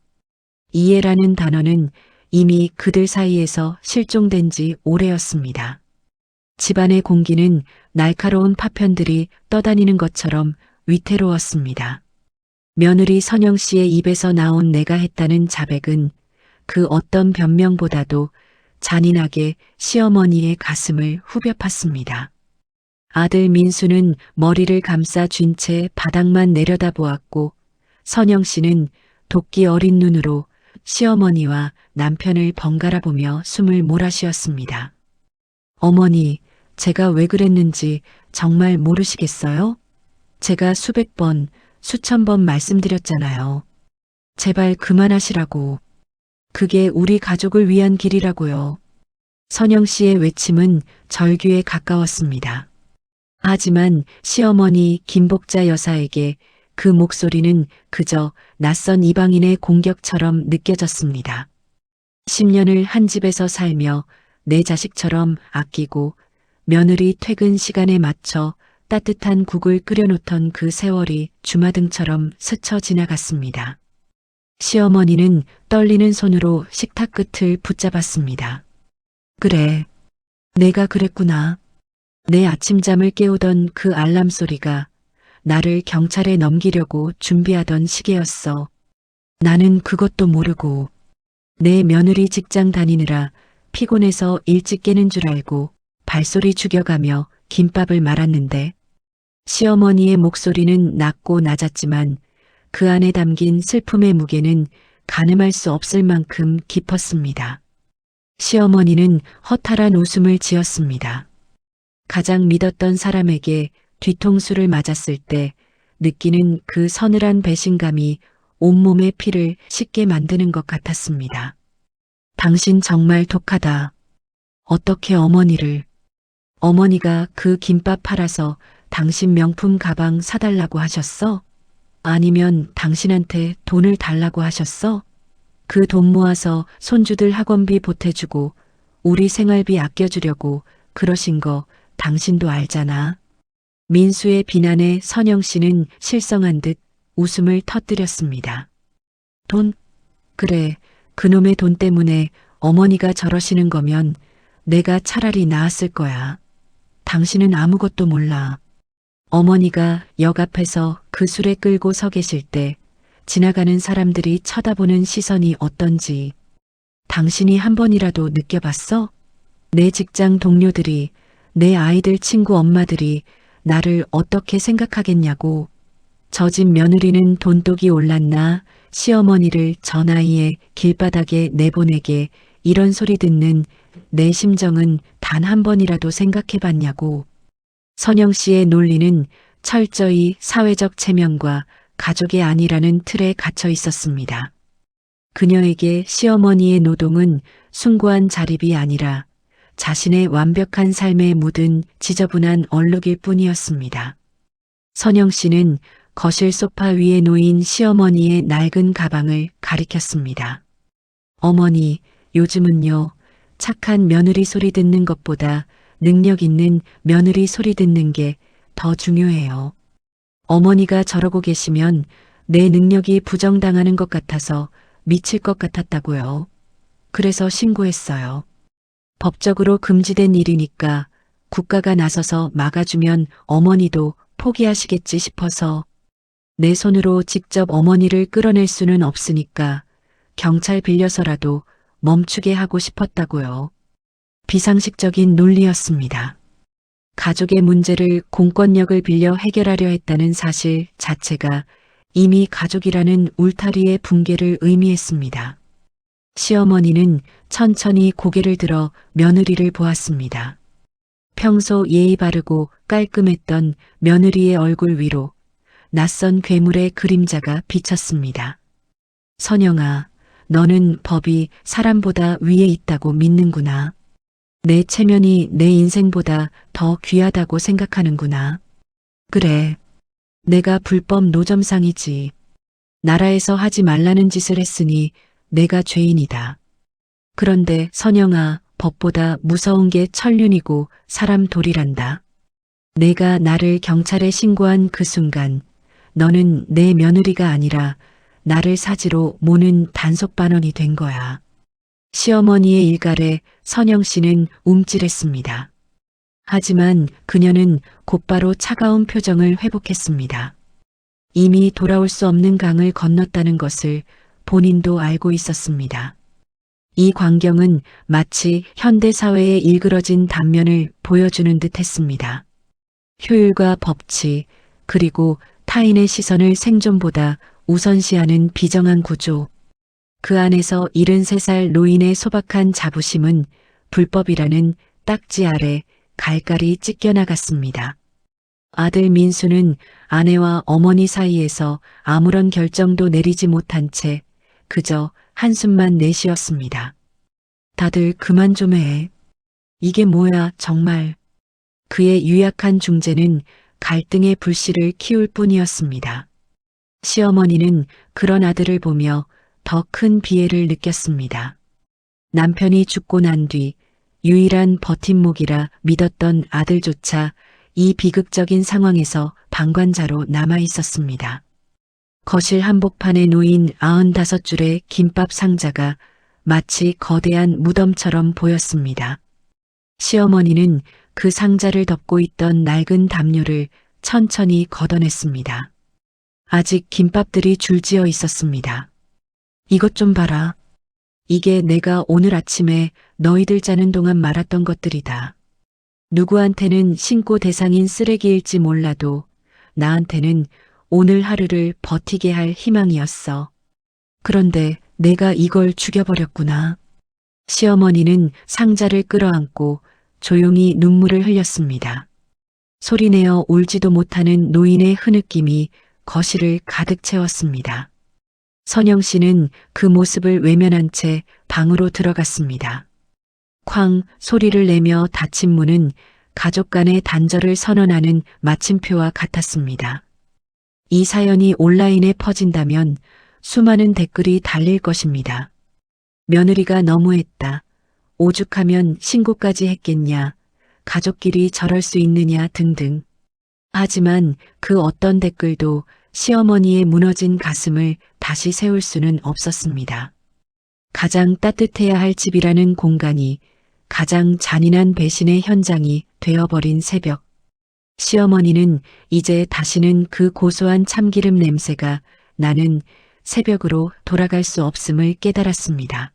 이해라는 단어는 이미 그들 사이에서 실종된 지 오래였습니다. 집안의 공기는 날카로운 파편들이 떠다니는 것처럼 위태로웠습니다. 며느리 선영 씨의 입에서 나온 내가 했다는 자백은 그 어떤 변명보다도 잔인하게 시어머니의 가슴을 후벼 팠습니다. 아들 민수는 머리를 감싸 쥔 채 바닥만 내려다보았고 선영 씨는 도끼 어린 눈으로 시어머니와 남편을 번갈아 보며 숨을 몰아쉬었습니다. 어머니, 제가 왜 그랬는지 정말 모르시겠어요? 제가 수백 번, 수천 번 말씀드렸잖아요. 제발 그만하시라고. 그게 우리 가족을 위한 길이라고요. 선영 씨의 외침은 절규에 가까웠습니다. 하지만 시어머니 김복자 여사에게 그 목소리는 그저 낯선 이방인의 공격처럼 느껴졌습니다. 10년을 한 집에서 살며 내 자식처럼 아끼고 며느리 퇴근 시간에 맞춰 따뜻한 국을 끓여놓던 그 세월이 주마등처럼 스쳐 지나갔습니다. 시어머니는 떨리는 손으로 식탁 끝을 붙잡았습니다. 그래, 내가 그랬구나. 내 아침잠을 깨우던 그 알람 소리가 나를 경찰에 넘기려고 준비하던 시계였어. 나는 그것도 모르고 내 며느리 직장 다니느라 피곤해서 일찍 깨는 줄 알고 발소리 죽여가며 김밥을 말았는데 시어머니의 목소리는 낮고 낮았지만 그 안에 담긴 슬픔의 무게는 가늠할 수 없을 만큼 깊었습니다. 시어머니는 허탈한 웃음을 지었습니다. 가장 믿었던 사람에게 뒤통수를 맞았을 때 느끼는 그 서늘한 배신감이 온몸의 피를 식게 만드는 것 같았습니다. 당신 정말 독하다. 어떻게 어머니가 그 김밥 팔아서 당신 명품 가방 사달라고 하셨어? 아니면 당신한테 돈을 달라고 하셨어? 그 돈 모아서 손주들 학원비 보태주고 우리 생활비 아껴주려고 그러신 거 당신도 알잖아. 민수의 비난에 선영 씨는 실성한 듯 웃음을 터뜨렸습니다. 돈? 그래, 그놈의 돈 때문에 어머니가 저러시는 거면 내가 차라리 나았을 거야. 당신은 아무것도 몰라. 어머니가 역 앞에서 그 술에 끌고 서 계실 때 지나가는 사람들이 쳐다보는 시선이 어떤지 당신이 한 번이라도 느껴봤어? 내 직장 동료들이, 내 아이들 친구 엄마들이 나를 어떻게 생각하겠냐고. 저 집 며느리는 돈독이 올랐나 시어머니를 저 나이에 길바닥에 내보내게 이런 소리 듣는 내 심정은 단 한 번이라도 생각해봤냐고. 선영 씨의 논리는 철저히 사회적 체면과 가족의 안위라는 틀에 갇혀 있었습니다. 그녀에게 시어머니의 노동은 숭고한 자립이 아니라 자신의 완벽한 삶에 묻은 지저분한 얼룩일 뿐이었습니다. 선영 씨는 거실 소파 위에 놓인 시어머니의 낡은 가방을 가리켰습니다. 어머니, 요즘은요, 착한 며느리 소리 듣는 것보다 능력 있는 며느리 소리 듣는 게 더 중요해요. 어머니가 저러고 계시면 내 능력이 부정당하는 것 같아서 미칠 것 같았다고요. 그래서 신고했어요. 법적으로 금지된 일이니까 국가가 나서서 막아주면 어머니도 포기하시겠지 싶어서 내 손으로 직접 어머니를 끌어낼 수는 없으니까 경찰 빌려서라도 멈추게 하고 싶었다고요. 비상식적인 논리였습니다. 가족의 문제를 공권력을 빌려 해결하려 했다는 사실 자체가 이미 가족이라는 울타리의 붕괴를 의미했습니다. 시어머니는 천천히 고개를 들어 며느리를 보았습니다. 평소 예의 바르고 깔끔했던 며느리의 얼굴 위로 낯선 괴물의 그림자가 비쳤습니다. 선영아, 너는 법이 사람보다 위에 있다고 믿는구나. 내 체면이 내 인생보다 더 귀하다고 생각하는구나. 그래, 내가 불법 노점상이지. 나라에서 하지 말라는 짓을 했으니 내가 죄인이다. 그런데 선영아, 법보다 무서운 게 천륜이고 사람 돌이란다. 내가 나를 경찰에 신고한 그 순간 너는 내 며느리가 아니라 나를 사지로 모는 단속반원이 된 거야. 시어머니의 일갈에 선영 씨는 움찔했습니다. 하지만 그녀는 곧바로 차가운 표정을 회복했습니다. 이미 돌아올 수 없는 강을 건넜다는 것을 본인도 알고 있었습니다. 이 광경은 마치 현대사회의 일그러진 단면을 보여주는 듯 했습니다. 효율과 법치, 그리고 타인의 시선을 생존보다 우선시하는 비정한 구조. 그 안에서 73살 노인의 소박한 자부심은 불법이라는 딱지 아래 갈갈이 찢겨나갔습니다. 아들 민수는 아내와 어머니 사이에서 아무런 결정도 내리지 못한 채 그저 한숨만 내쉬었습니다. 다들 그만 좀 해. 이게 뭐야, 정말. 그의 유약한 중재는 갈등의 불씨를 키울 뿐이었습니다. 시어머니는 그런 아들을 보며 더 큰 비애를 느꼈습니다. 남편이 죽고 난 뒤 유일한 버팀목이라 믿었던 아들조차 이 비극적인 상황에서 방관자로 남아 있었습니다. 거실 한복판에 놓인 95줄의 김밥 상자가 마치 거대한 무덤처럼 보였습니다. 시어머니는 그 상자를 덮고 있던 낡은 담요를 천천히 걷어냈습니다. 아직 김밥들이 줄지어 있었습니다. 이것 좀 봐라. 이게 내가 오늘 아침에 너희들 자는 동안 말았던 것들이다. 누구한테는 신고 대상인 쓰레기일지 몰라도 나한테는 오늘 하루를 버티게 할 희망이었어. 그런데 내가 이걸 죽여버렸구나. 시어머니는 상자를 끌어안고 조용히 눈물을 흘렸습니다. 소리내어 울지도 못하는 노인의 흐느낌이 거실을 가득 채웠습니다. 선영 씨는 그 모습을 외면한 채 방으로 들어갔습니다. 쾅 소리를 내며 닫힌 문은 가족 간의 단절을 선언하는 마침표와 같았습니다. 이 사연이 온라인에 퍼진다면 수많은 댓글이 달릴 것입니다. 며느리가 너무했다. 오죽하면 신고까지 했겠냐. 가족끼리 저럴 수 있느냐 등등. 하지만 그 어떤 댓글도 시어머니의 무너진 가슴을 다시 세울 수는 없었습니다. 가장 따뜻해야 할 집이라는 공간이 가장 잔인한 배신의 현장이 되어버린 새벽. 시어머니는 이제 다시는 그 고소한 참기름 냄새가 나는 새벽으로 돌아갈 수 없음을 깨달았습니다.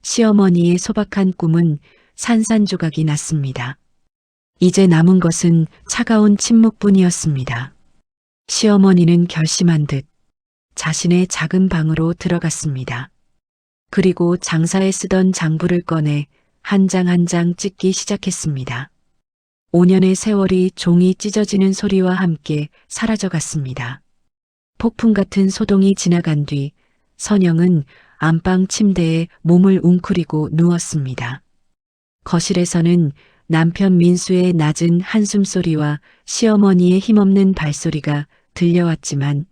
시어머니의 소박한 꿈은 산산조각이 났습니다. 이제 남은 것은 차가운 침묵뿐이었습니다. 시어머니는 결심한 듯 자신의 작은 방으로 들어갔습니다. 그리고 장사에 쓰던 장부를 꺼내 한 장 한 장 찍기 시작했습니다. 5년의 세월이 종이 찢어지는 소리와 함께 사라져갔습니다. 폭풍 같은 소동이 지나간 뒤 선영은 안방 침대에 몸을 웅크리고 누웠습니다. 거실에서는 남편 민수의 낮은 한숨소리와 시어머니의 힘없는 발소리가 들려왔지만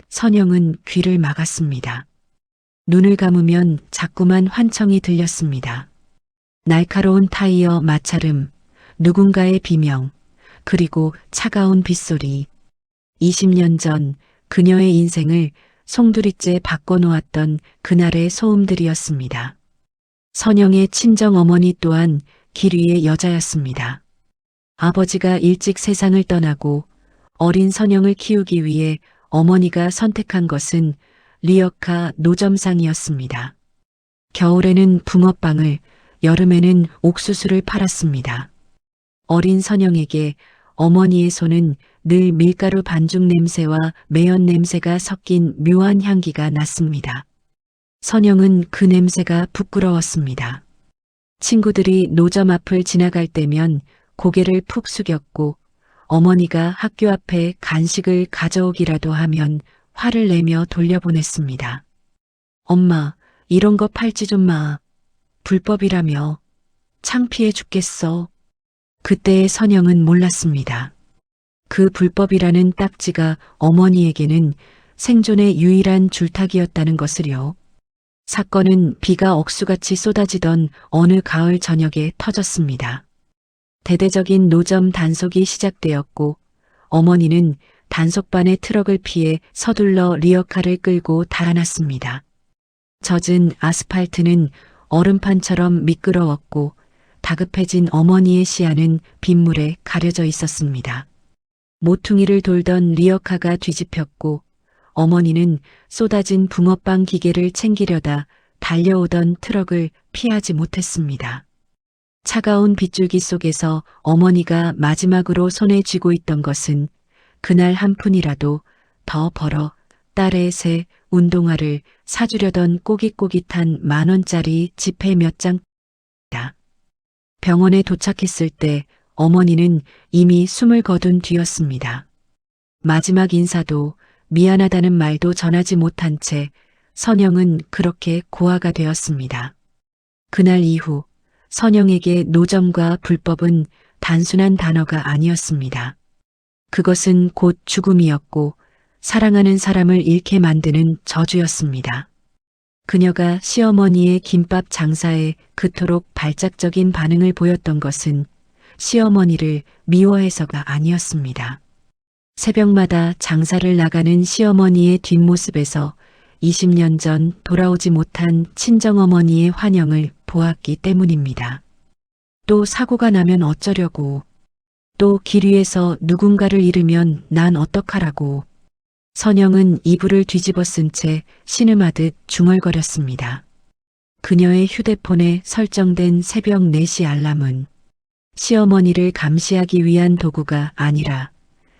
선영은 귀를 막았습니다. 눈을 감으면 자꾸만 환청이 들렸습니다. 날카로운 타이어 마찰음, 누군가의 비명, 그리고 차가운 빗소리. 20년 전 그녀의 인생을 송두리째 바꿔놓았던 그날의 소음들이었습니다. 선영의 친정 어머니 또한 길 위의 여자였습니다. 아버지가 일찍 세상을 떠나고 어린 선영을 키우기 위해 어머니가 선택한 것은 리어카 노점상이었습니다. 겨울에는 붕어빵을, 여름에는 옥수수를 팔았습니다. 어린 선영에게 어머니의 손은 늘 밀가루 반죽 냄새와 매연 냄새가 섞인 묘한 향기가 났습니다. 선영은 그 냄새가 부끄러웠습니다. 친구들이 노점 앞을 지나갈 때면 고개를 푹 숙였고 어머니가 학교 앞에 간식을 가져오기라도 하면 화를 내며 돌려보냈습니다. 엄마, 이런 거 팔지 좀 마. 불법이라며. 창피해 죽겠어. 그때의 선영은 몰랐습니다. 그 불법이라는 딱지가 어머니에게는 생존의 유일한 줄타기였다는 것을요. 사건은 비가 억수같이 쏟아지던 어느 가을 저녁에 터졌습니다. 대대적인 노점 단속이 시작되었고 어머니는 단속반의 트럭을 피해 서둘러 리어카를 끌고 달아났습니다. 젖은 아스팔트는 얼음판처럼 미끄러웠고 다급해진 어머니의 시야는 빗물에 가려져 있었습니다. 모퉁이를 돌던 리어카가 뒤집혔고 어머니는 쏟아진 붕어빵 기계를 챙기려다 달려오던 트럭을 피하지 못했습니다. 차가운 빗줄기 속에서 어머니가 마지막으로 손에 쥐고 있던 것은 그날 한 푼이라도 더 벌어 딸의 새 운동화를 사주려던 꼬깃꼬깃한 10,000원짜리 지폐 몇 장입니다. 병원에 도착했을 때 어머니는 이미 숨을 거둔 뒤였습니다. 마지막 인사도 미안하다는 말도 전하지 못한 채 선영은 그렇게 고아가 되었습니다. 그날 이후 선영에게 노점과 불법은 단순한 단어가 아니었습니다. 그것은 곧 죽음이었고 사랑하는 사람을 잃게 만드는 저주였습니다. 그녀가 시어머니의 김밥 장사에 그토록 발작적인 반응을 보였던 것은 시어머니를 미워해서가 아니었습니다. 새벽마다 장사를 나가는 시어머니의 뒷모습에서 20년 전 돌아오지 못한 친정어머니의 환영을 보았기 때문입니다. 또 사고가 나면 어쩌려고, 또 길 위에서 누군가를 잃으면 난 어떡하라고. 선영은 이불을 뒤집어 쓴 채 신음하듯 중얼거렸습니다. 그녀의 휴대폰에 설정된 새벽 4시 알람은 시어머니를 감시하기 위한 도구가 아니라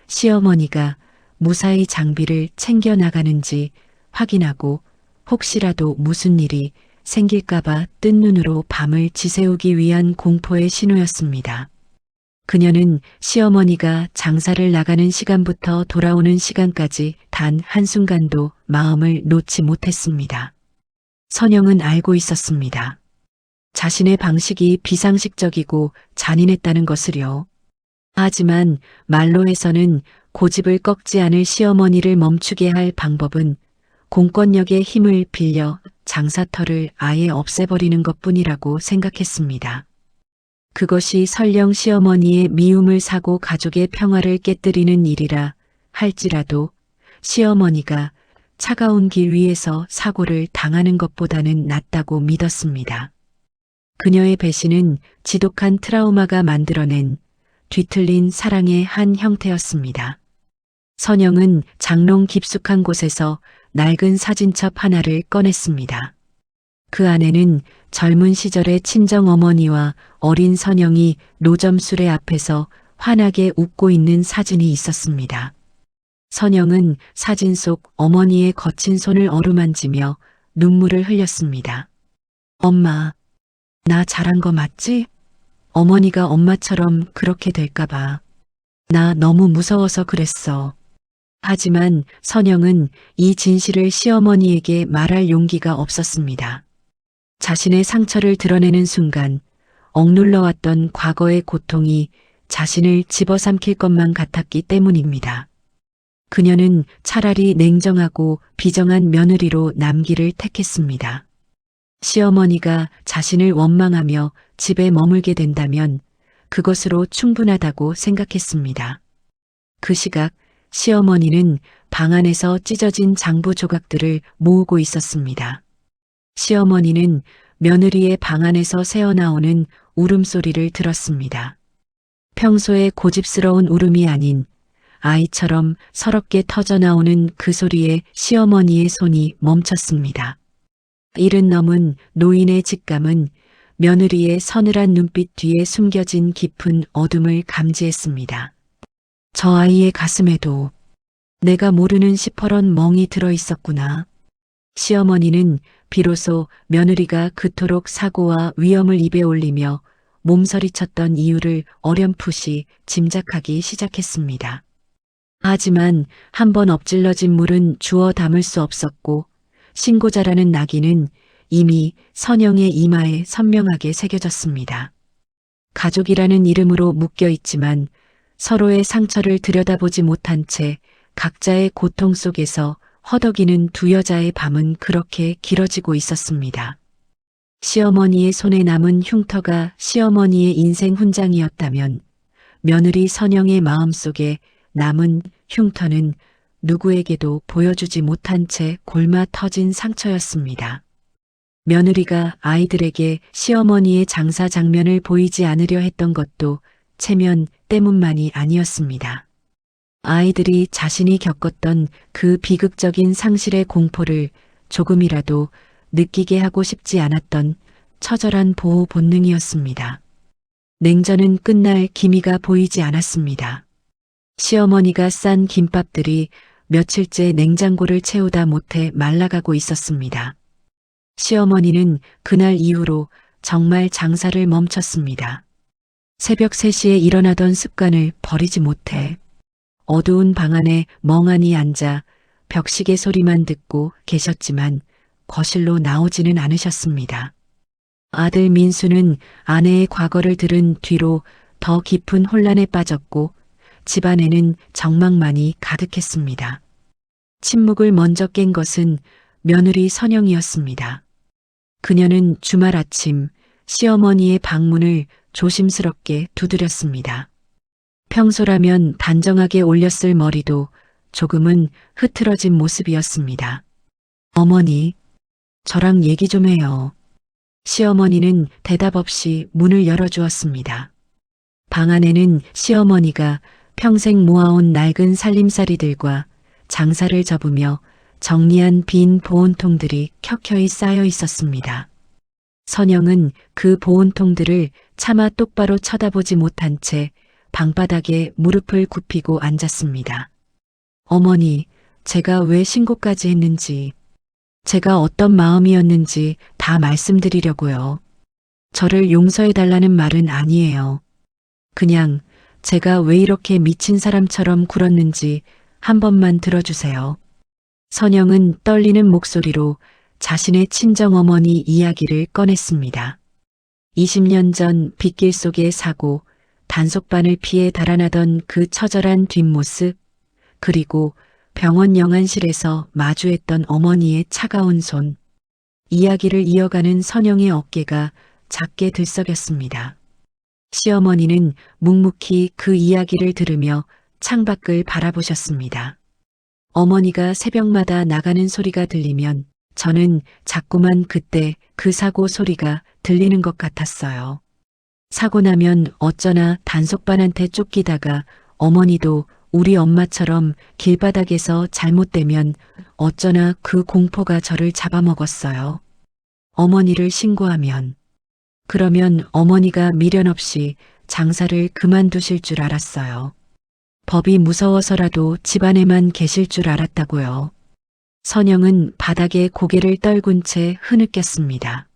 시어머니가 무사히 장비를 챙겨 나가는지 확인하고 혹시라도 무슨 일이 생길까봐 뜬 눈으로 밤을 지새우기 위한 공포의 신호였습니다. 그녀는 시어머니가 장사를 나가는 시간부터 돌아오는 시간까지 단 한순간도 마음을 놓지 못했습니다. 선영은 알고 있었습니다. 자신의 방식이 비상식적이고 잔인했다는 것을요. 하지만 말로 해서는 고집을 꺾지 않을 시어머니를 멈추게 할 방법은 공권력의 힘을 빌려 장사터를 아예 없애버리는 것뿐이라고 생각했습니다. 그것이 설령 시어머니의 미움을 사고 가족의 평화를 깨뜨리는 일이라 할지라도 시어머니가 차가운 길 위에서 사고를 당하는 것보다는 낫다고 믿었습니다. 그녀의 배신은 지독한 트라우마가 만들어낸 뒤틀린 사랑의 한 형태였습니다. 선영은 장롱 깊숙한 곳에서 낡은 사진첩 하나를 꺼냈습니다. 그 안에는 젊은 시절의 친정어머니와 어린 선영이 노점 수레 앞에서 환하게 웃고 있는 사진이 있었습니다. 선영은 사진 속 어머니의 거친 손을 어루만지며 눈물을 흘렸습니다. 엄마, 나 잘한 거 맞지? 어머니가 엄마처럼 그렇게 될까봐. 나 너무 무서워서 그랬어. 하지만 선영은 이 진실을 시어머니에게 말할 용기가 없었습니다. 자신의 상처를 드러내는 순간 억눌러왔던 과거의 고통이 자신을 집어삼킬 것만 같았기 때문입니다. 그녀는 차라리 냉정하고 비정한 며느리로 남기를 택했습니다. 시어머니가 자신을 원망하며 집에 머물게 된다면 그것으로 충분하다고 생각했습니다. 그 시각 시어머니는 방 안에서 찢어진 장부 조각들을 모으고 있었습니다. 시어머니는 며느리의 방 안에서 새어나오는 울음소리를 들었습니다. 평소에 고집스러운 울음이 아닌 아이처럼 서럽게 터져나오는 그 소리에 시어머니의 손이 멈췄습니다. 일은 넘은 노인의 직감은 며느리의 서늘한 눈빛 뒤에 숨겨진 깊은 어둠을 감지했습니다. 저 아이의 가슴에도 내가 모르는 시퍼런 멍이 들어 있었구나. 시어머니는 비로소 며느리가 그토록 사고와 위험을 입에 올리며 몸서리쳤던 이유를 어렴풋이 짐작하기 시작했습니다. 하지만 한번 엎질러진 물은 주워 담을 수 없었고 신고자라는 낙인은 이미 선영의 이마에 선명하게 새겨졌습니다. 가족이라는 이름으로 묶여 있지만 서로의 상처를 들여다보지 못한 채 각자의 고통 속에서 허덕이는 두 여자의 밤은 그렇게 길어지고 있었습니다. 시어머니의 손에 남은 흉터가 시어머니의 인생 훈장이었다면 며느리 선영의 마음속에 남은 흉터는 누구에게도 보여주지 못한 채 골마 터진 상처였습니다. 며느리가 아이들에게 시어머니의 장사 장면을 보이지 않으려 했던 것도 체면 때문만이 아니었습니다. 아이들이 자신이 겪었던 그 비극적인 상실의 공포를 조금이라도 느끼게 하고 싶지 않았던 처절한 보호 본능이었습니다. 냉전은 끝날 기미가 보이지 않았습니다. 시어머니가 싼 김밥들이 며칠째 냉장고를 채우다 못해 말라가고 있었습니다. 시어머니는 그날 이후로 정말 장사를 멈췄습니다. 새벽 3시에 일어나던 습관을 버리지 못해 어두운 방 안에 멍하니 앉아 벽시계 소리만 듣고 계셨지만 거실로 나오지는 않으셨습니다. 아들 민수는 아내의 과거를 들은 뒤로 더 깊은 혼란에 빠졌고 집안에는 정막만이 가득했습니다. 침묵을 먼저 깬 것은 며느리 선영이었습니다. 그녀는 주말 아침 시어머니의 방문을 조심스럽게 두드렸습니다. 평소라면 단정하게 올렸을 머리도 조금은 흐트러진 모습이었습니다. 어머니, 저랑 얘기 좀 해요. 시어머니는 대답 없이 문을 열어주었습니다. 방 안에는 시어머니가 평생 모아온 낡은 살림살이들과 장사를 접으며 정리한 빈 보온통들이 켜켜이 쌓여 있었습니다. 선영은 그 보온통들을 차마 똑바로 쳐다보지 못한 채 방바닥에 무릎을 굽히고 앉았습니다. 어머니, 제가 왜 신고까지 했는지, 제가 어떤 마음이었는지 다 말씀드리려고요. 저를 용서해달라는 말은 아니에요. 그냥 제가 왜 이렇게 미친 사람처럼 굴었는지 한 번만 들어주세요. 선영은 떨리는 목소리로 자신의 친정어머니 이야기를 꺼냈습니다. 20년 전 빗길 속의 사고, 단속반을 피해 달아나던 그 처절한 뒷모습, 그리고 병원 영안실에서 마주했던 어머니의 차가운 손. 이야기를 이어가는 선영의 어깨가 작게 들썩였습니다. 시어머니는 묵묵히 그 이야기를 들으며 창밖을 바라보셨습니다. 어머니가 새벽마다 나가는 소리가 들리면 저는 자꾸만 그때 그 사고 소리가 들리는 것 같았어요. 사고 나면 어쩌나 단속반한테 쫓기다가 어머니도 우리 엄마처럼 길바닥에서 잘못되면 어쩌나 그 공포가 저를 잡아먹었어요. 어머니를 신고하면, 그러면 어머니가 미련 없이 장사를 그만두실 줄 알았어요. 법이 무서워서라도 집안에만 계실 줄 알았다고요. 선영은 바닥에 고개를 떨군 채 흐느꼈습니다.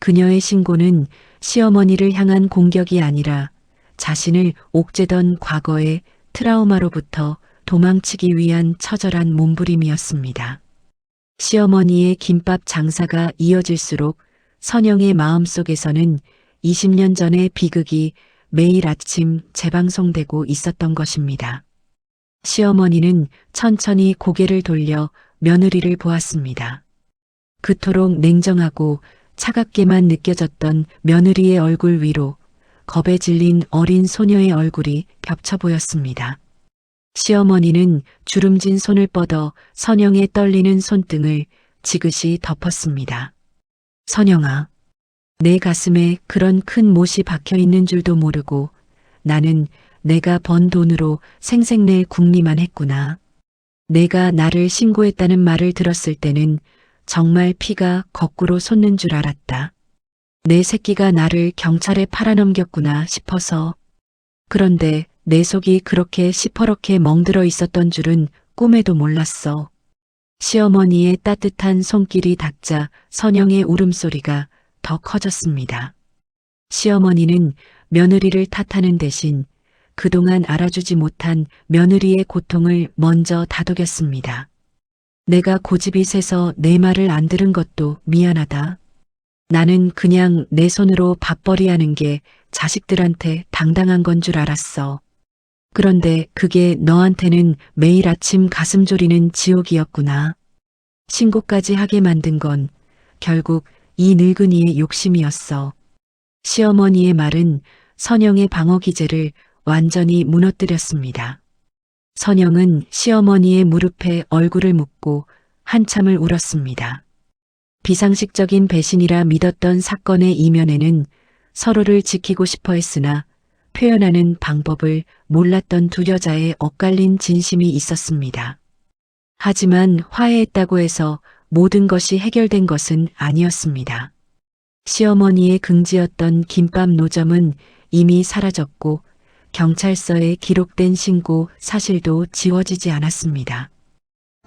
그녀의 신고는 시어머니를 향한 공격이 아니라 자신을 옥죄던 과거의 트라우마로부터 도망치기 위한 처절한 몸부림이었습니다. 시어머니의 김밥 장사가 이어질수록 선영의 마음속에서는 20년 전의 비극이 매일 아침 재방송되고 있었던 것입니다. 시어머니는 천천히 고개를 돌려 며느리를 보았습니다. 그토록 냉정하고 차갑게만 느껴졌던 며느리의 얼굴 위로 겁에 질린 어린 소녀의 얼굴이 겹쳐 보였습니다. 시어머니는 주름진 손을 뻗어 선영의 떨리는 손등을 지그시 덮었습니다. 선영아, 내 가슴에 그런 큰 못이 박혀 있는 줄도 모르고 나는 내가 번 돈으로 생색낼 궁리만 했구나. 내가 나를 신고했다는 말을 들었을 때는 정말 피가 거꾸로 솟는 줄 알았다. 내 새끼가 나를 경찰에 팔아넘겼구나 싶어서. 그런데 내 속이 그렇게 시퍼렇게 멍들어 있었던 줄은 꿈에도 몰랐어. 시어머니의 따뜻한 손길이 닿자 선영의 울음소리가 더 커졌습니다. 시어머니는 며느리를 탓하는 대신 그동안 알아주지 못한 며느리의 고통을 먼저 다독였습니다. 내가 고집이 세서 내 말을 안 들은 것도 미안하다. 나는 그냥 내 손으로 밥벌이 하는 게 자식들한테 당당한 건 줄 알았어. 그런데 그게 너한테는 매일 아침 가슴 졸이는 지옥이었구나. 신고까지 하게 만든 건 결국 이 늙은이의 욕심이었어. 시어머니의 말은 선영의 방어 기제를 완전히 무너뜨렸습니다. 선영은 시어머니의 무릎에 얼굴을 묻고 한참을 울었습니다. 비상식적인 배신이라 믿었던 사건의 이면에는 서로를 지키고 싶어 했으나 표현하는 방법을 몰랐던 두 여자의 엇갈린 진심이 있었습니다. 하지만 화해했다고 해서 모든 것이 해결된 것은 아니었습니다. 시어머니의 긍지였던 김밥 노점은 이미 사라졌고 경찰서에 기록된 신고 사실도 지워지지 않았습니다.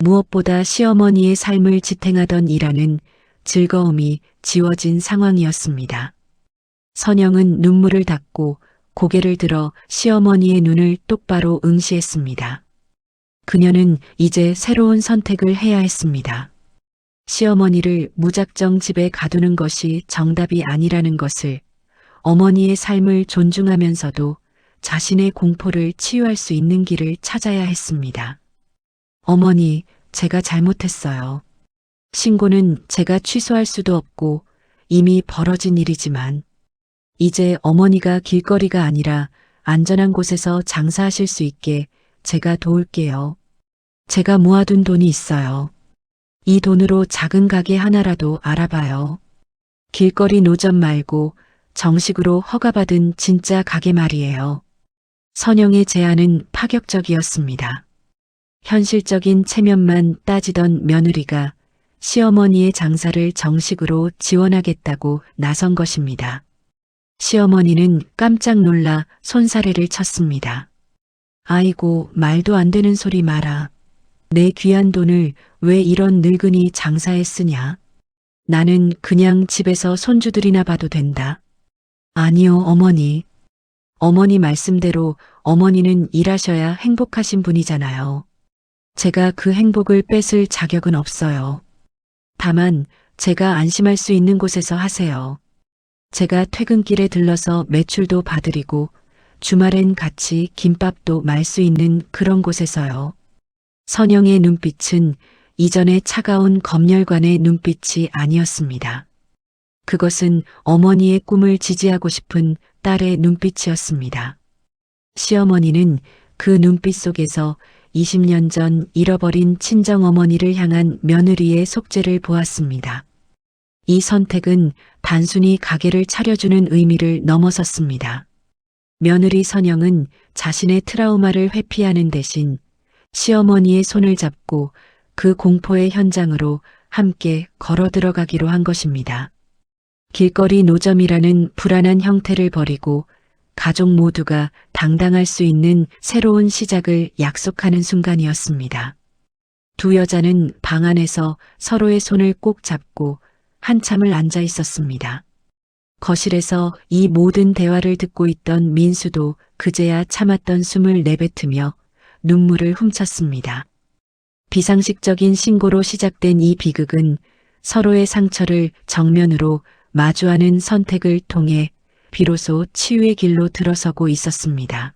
무엇보다 시어머니의 삶을 지탱하던 일하는 즐거움이 지워진 상황이었습니다. 선영은 눈물을 닦고 고개를 들어 시어머니의 눈을 똑바로 응시했습니다. 그녀는 이제 새로운 선택을 해야 했습니다. 시어머니를 무작정 집에 가두는 것이 정답이 아니라는 것을, 어머니의 삶을 존중하면서도 자신의 공포를 치유할 수 있는 길을 찾아야 했습니다. 어머니, 제가 잘못했어요. 신고는 제가 취소할 수도 없고 이미 벌어진 일이지만 이제 어머니가 길거리가 아니라 안전한 곳에서 장사하실 수 있게 제가 도울게요. 제가 모아둔 돈이 있어요. 이 돈으로 작은 가게 하나라도 알아봐요. 길거리 노점 말고 정식으로 허가받은 진짜 가게 말이에요. 선영의 제안은 파격적이었습니다. 현실적인 체면만 따지던 며느리가 시어머니의 장사를 정식으로 지원하겠다고 나선 것입니다. 시어머니는 깜짝 놀라 손사래를 쳤습니다. 아이고, 말도 안 되는 소리 마라. 내 귀한 돈을 왜 이런 늙은이 장사에 쓰냐? 나는 그냥 집에서 손주들이나 봐도 된다. 아니요, 어머니. 어머니 말씀대로 어머니는 일하셔야 행복하신 분이잖아요. 제가 그 행복을 뺏을 자격은 없어요. 다만 제가 안심할 수 있는 곳에서 하세요. 제가 퇴근길에 들러서 매출도 봐드리고 주말엔 같이 김밥도 말 수 있는 그런 곳에서요. 선영의 눈빛은 이전의 차가운 검열관의 눈빛이 아니었습니다. 그것은 어머니의 꿈을 지지하고 싶은 딸의 눈빛이었습니다. 시어머니는 그 눈빛 속에서 20년 전 잃어버린 친정어머니를 향한 며느리의 속죄를 보았습니다. 이 선택은 단순히 가게를 차려주는 의미를 넘어섰습니다. 며느리 선영은 자신의 트라우마를 회피하는 대신 시어머니의 손을 잡고 그 공포의 현장으로 함께 걸어 들어가기로 한 것입니다. 길거리 노점이라는 불안한 형태를 버리고 가족 모두가 당당할 수 있는 새로운 시작을 약속하는 순간이었습니다. 두 여자는 방 안에서 서로의 손을 꼭 잡고 한참을 앉아 있었습니다. 거실에서 이 모든 대화를 듣고 있던 민수도 그제야 참았던 숨을 내뱉으며 눈물을 훔쳤습니다. 비상식적인 신고로 시작된 이 비극은 서로의 상처를 정면으로 마주하는 선택을 통해 비로소 치유의 길로 들어서고 있었습니다.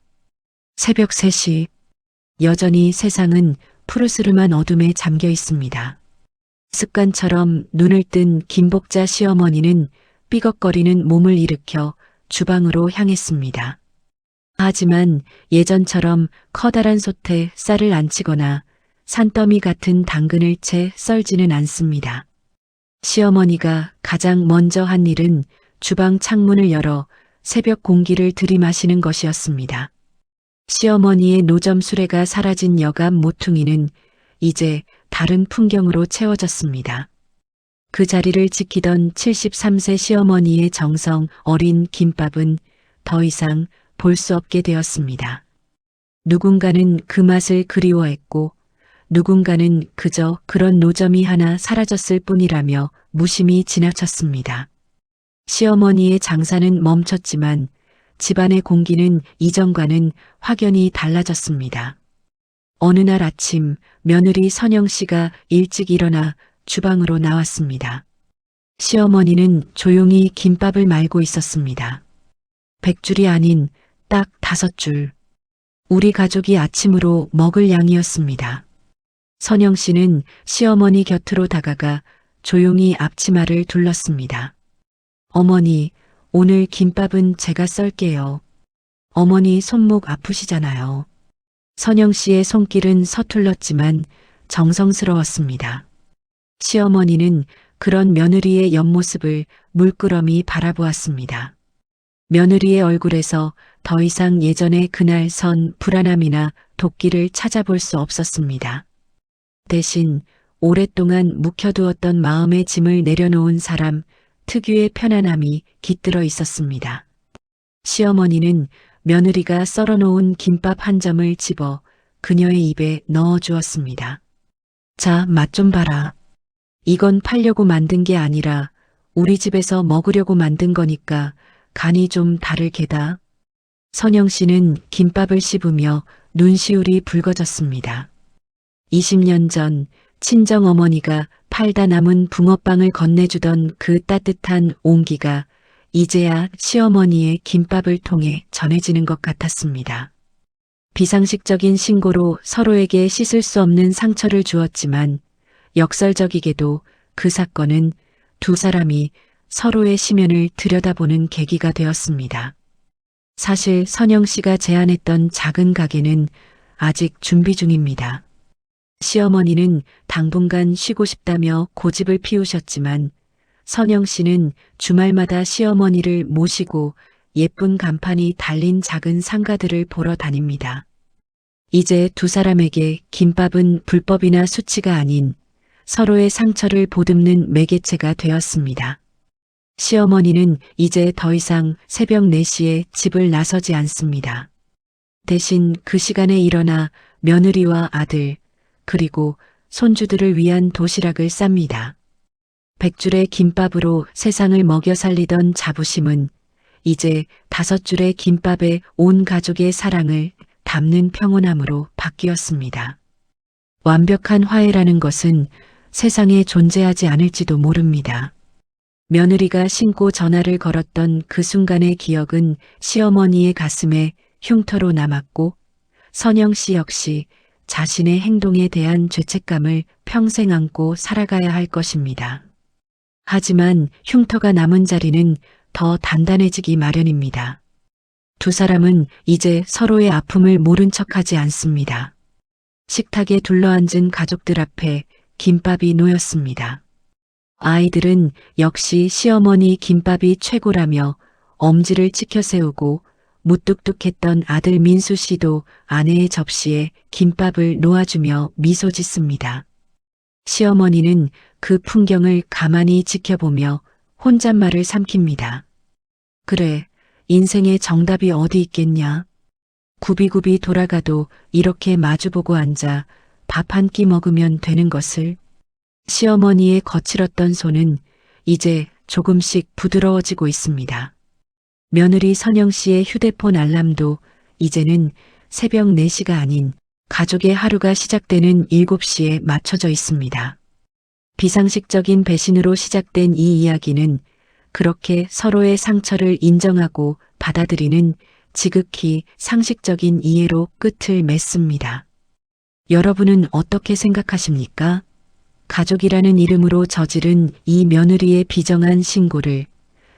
새벽 3시, 여전히 세상은 푸르스름한 어둠에 잠겨 있습니다. 습관처럼 눈을 뜬 김복자 시어머니는 삐걱거리는 몸을 일으켜 주방으로 향했습니다. 하지만 예전처럼 커다란 솥에 쌀을 안 치거나 산더미 같은 당근을 채 썰지는 않습니다. 시어머니가 가장 먼저 한 일은 주방 창문을 열어 새벽 공기를 들이마시는 것이었습니다. 시어머니의 노점 수레가 사라진 여간 모퉁이는 이제 다른 풍경으로 채워졌습니다. 그 자리를 지키던 73세 시어머니의 정성 어린 김밥은 더 이상 볼 수 없게 되었습니다. 누군가는 그 맛을 그리워했고 누군가는 그저 그런 노점이 하나 사라졌을 뿐이라며 무심히 지나쳤습니다. 시어머니의 장사는 멈췄지만 집안의 공기는 이전과는 확연히 달라졌습니다. 어느 날 아침 며느리 선영 씨가 일찍 일어나 주방으로 나왔습니다. 시어머니는 조용히 김밥을 말고 있었습니다. 100줄이 아닌 딱 5줄. 우리 가족이 아침으로 먹을 양이었습니다. 선영 씨는 시어머니 곁으로 다가가 조용히 앞치마를 둘렀습니다. 어머니, 오늘 김밥은 제가 썰게요. 어머니 손목 아프시잖아요. 선영 씨의 손길은 서툴렀지만 정성스러웠습니다. 시어머니는 그런 며느리의 옆모습을 물끄러미 바라보았습니다. 며느리의 얼굴에서 더 이상 예전의 그날 선 불안함이나 도끼를 찾아볼 수 없었습니다. 대신 오랫동안 묵혀두었던 마음의 짐을 내려놓은 사람 특유의 편안함이 깃들어 있었습니다. 시어머니는 며느리가 썰어놓은 김밥 한 점을 집어 그녀의 입에 넣어 주었습니다. 자, 맛 좀 봐라. 이건 팔려고 만든 게 아니라 우리 집에서 먹으려고 만든 거니까 간이 좀 다를 게다. 선영 씨는 김밥을 씹으며 눈시울이 붉어졌습니다. 20년 전 친정 어머니가 팔다 남은 붕어빵을 건네주던 그 따뜻한 온기가 이제야 시어머니의 김밥을 통해 전해지는 것 같았습니다. 비상식적인 신고로 서로에게 씻을 수 없는 상처를 주었지만 역설적이게도 그 사건은 두 사람이 서로의 심연을 들여다보는 계기가 되었습니다. 사실 선영 씨가 제안했던 작은 가게는 아직 준비 중입니다. 시어머니는 당분간 쉬고 싶다며 고집을 피우셨지만 선영 씨는 주말마다 시어머니를 모시고 예쁜 간판이 달린 작은 상가들을 보러 다닙니다. 이제 두 사람에게 김밥은 불법이나 수치가 아닌 서로의 상처를 보듬는 매개체가 되었습니다. 시어머니는 이제 더 이상 새벽 4시에 집을 나서지 않습니다. 대신 그 시간에 일어나 며느리와 아들, 그리고 손주들을 위한 도시락을 쌉니다. 100줄의 김밥으로 세상을 먹여 살리던 자부심은 이제 5줄의 김밥에 온 가족의 사랑을 담는 평온함으로 바뀌었습니다. 완벽한 화해라는 것은 세상에 존재하지 않을지도 모릅니다. 며느리가 신고 전화를 걸었던 그 순간의 기억은 시어머니의 가슴에 흉터로 남았고 선영 씨 역시 자신의 행동에 대한 죄책감을 평생 안고 살아가야 할 것입니다. 하지만 흉터가 남은 자리는 더 단단해지기 마련입니다. 두 사람은 이제 서로의 아픔을 모른 척하지 않습니다. 식탁에 둘러앉은 가족들 앞에 김밥이 놓였습니다. 아이들은 역시 시어머니 김밥이 최고라며 엄지를 치켜 세우고 무뚝뚝했던 아들 민수 씨도 아내의 접시에 김밥을 놓아주며 미소 짓습니다. 시어머니는 그 풍경을 가만히 지켜보며 혼잣말을 삼킵니다. 그래, 인생의 정답이 어디 있겠냐. 굽이굽이 돌아가도 이렇게 마주보고 앉아 밥 한 끼 먹으면 되는 것을. 시어머니의 거칠었던 손은 이제 조금씩 부드러워지고 있습니다. 며느리 선영 씨의 휴대폰 알람도 이제는 새벽 4시가 아닌 가족의 하루가 시작되는 7시에 맞춰져 있습니다. 비상식적인 배신으로 시작된 이 이야기는 그렇게 서로의 상처를 인정하고 받아들이는 지극히 상식적인 이해로 끝을 맺습니다. 여러분은 어떻게 생각하십니까? 가족이라는 이름으로 저지른 이 며느리의 비정한 신고를,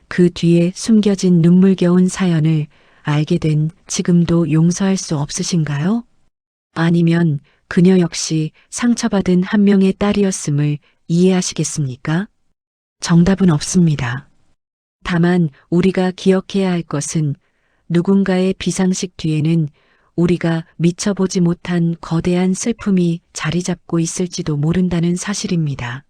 그 뒤에 숨겨진 눈물겨운 사연을 알게 된 지금도 용서할 수 없으신가요? 아니면 그녀 역시 상처받은 한 명의 딸이었음을 이해하시겠습니까? 정답은 없습니다. 다만 우리가 기억해야 할 것은 누군가의 비상식 뒤에는 우리가 미쳐보지 못한 거대한 슬픔이 자리 잡고 있을지도 모른다는 사실입니다.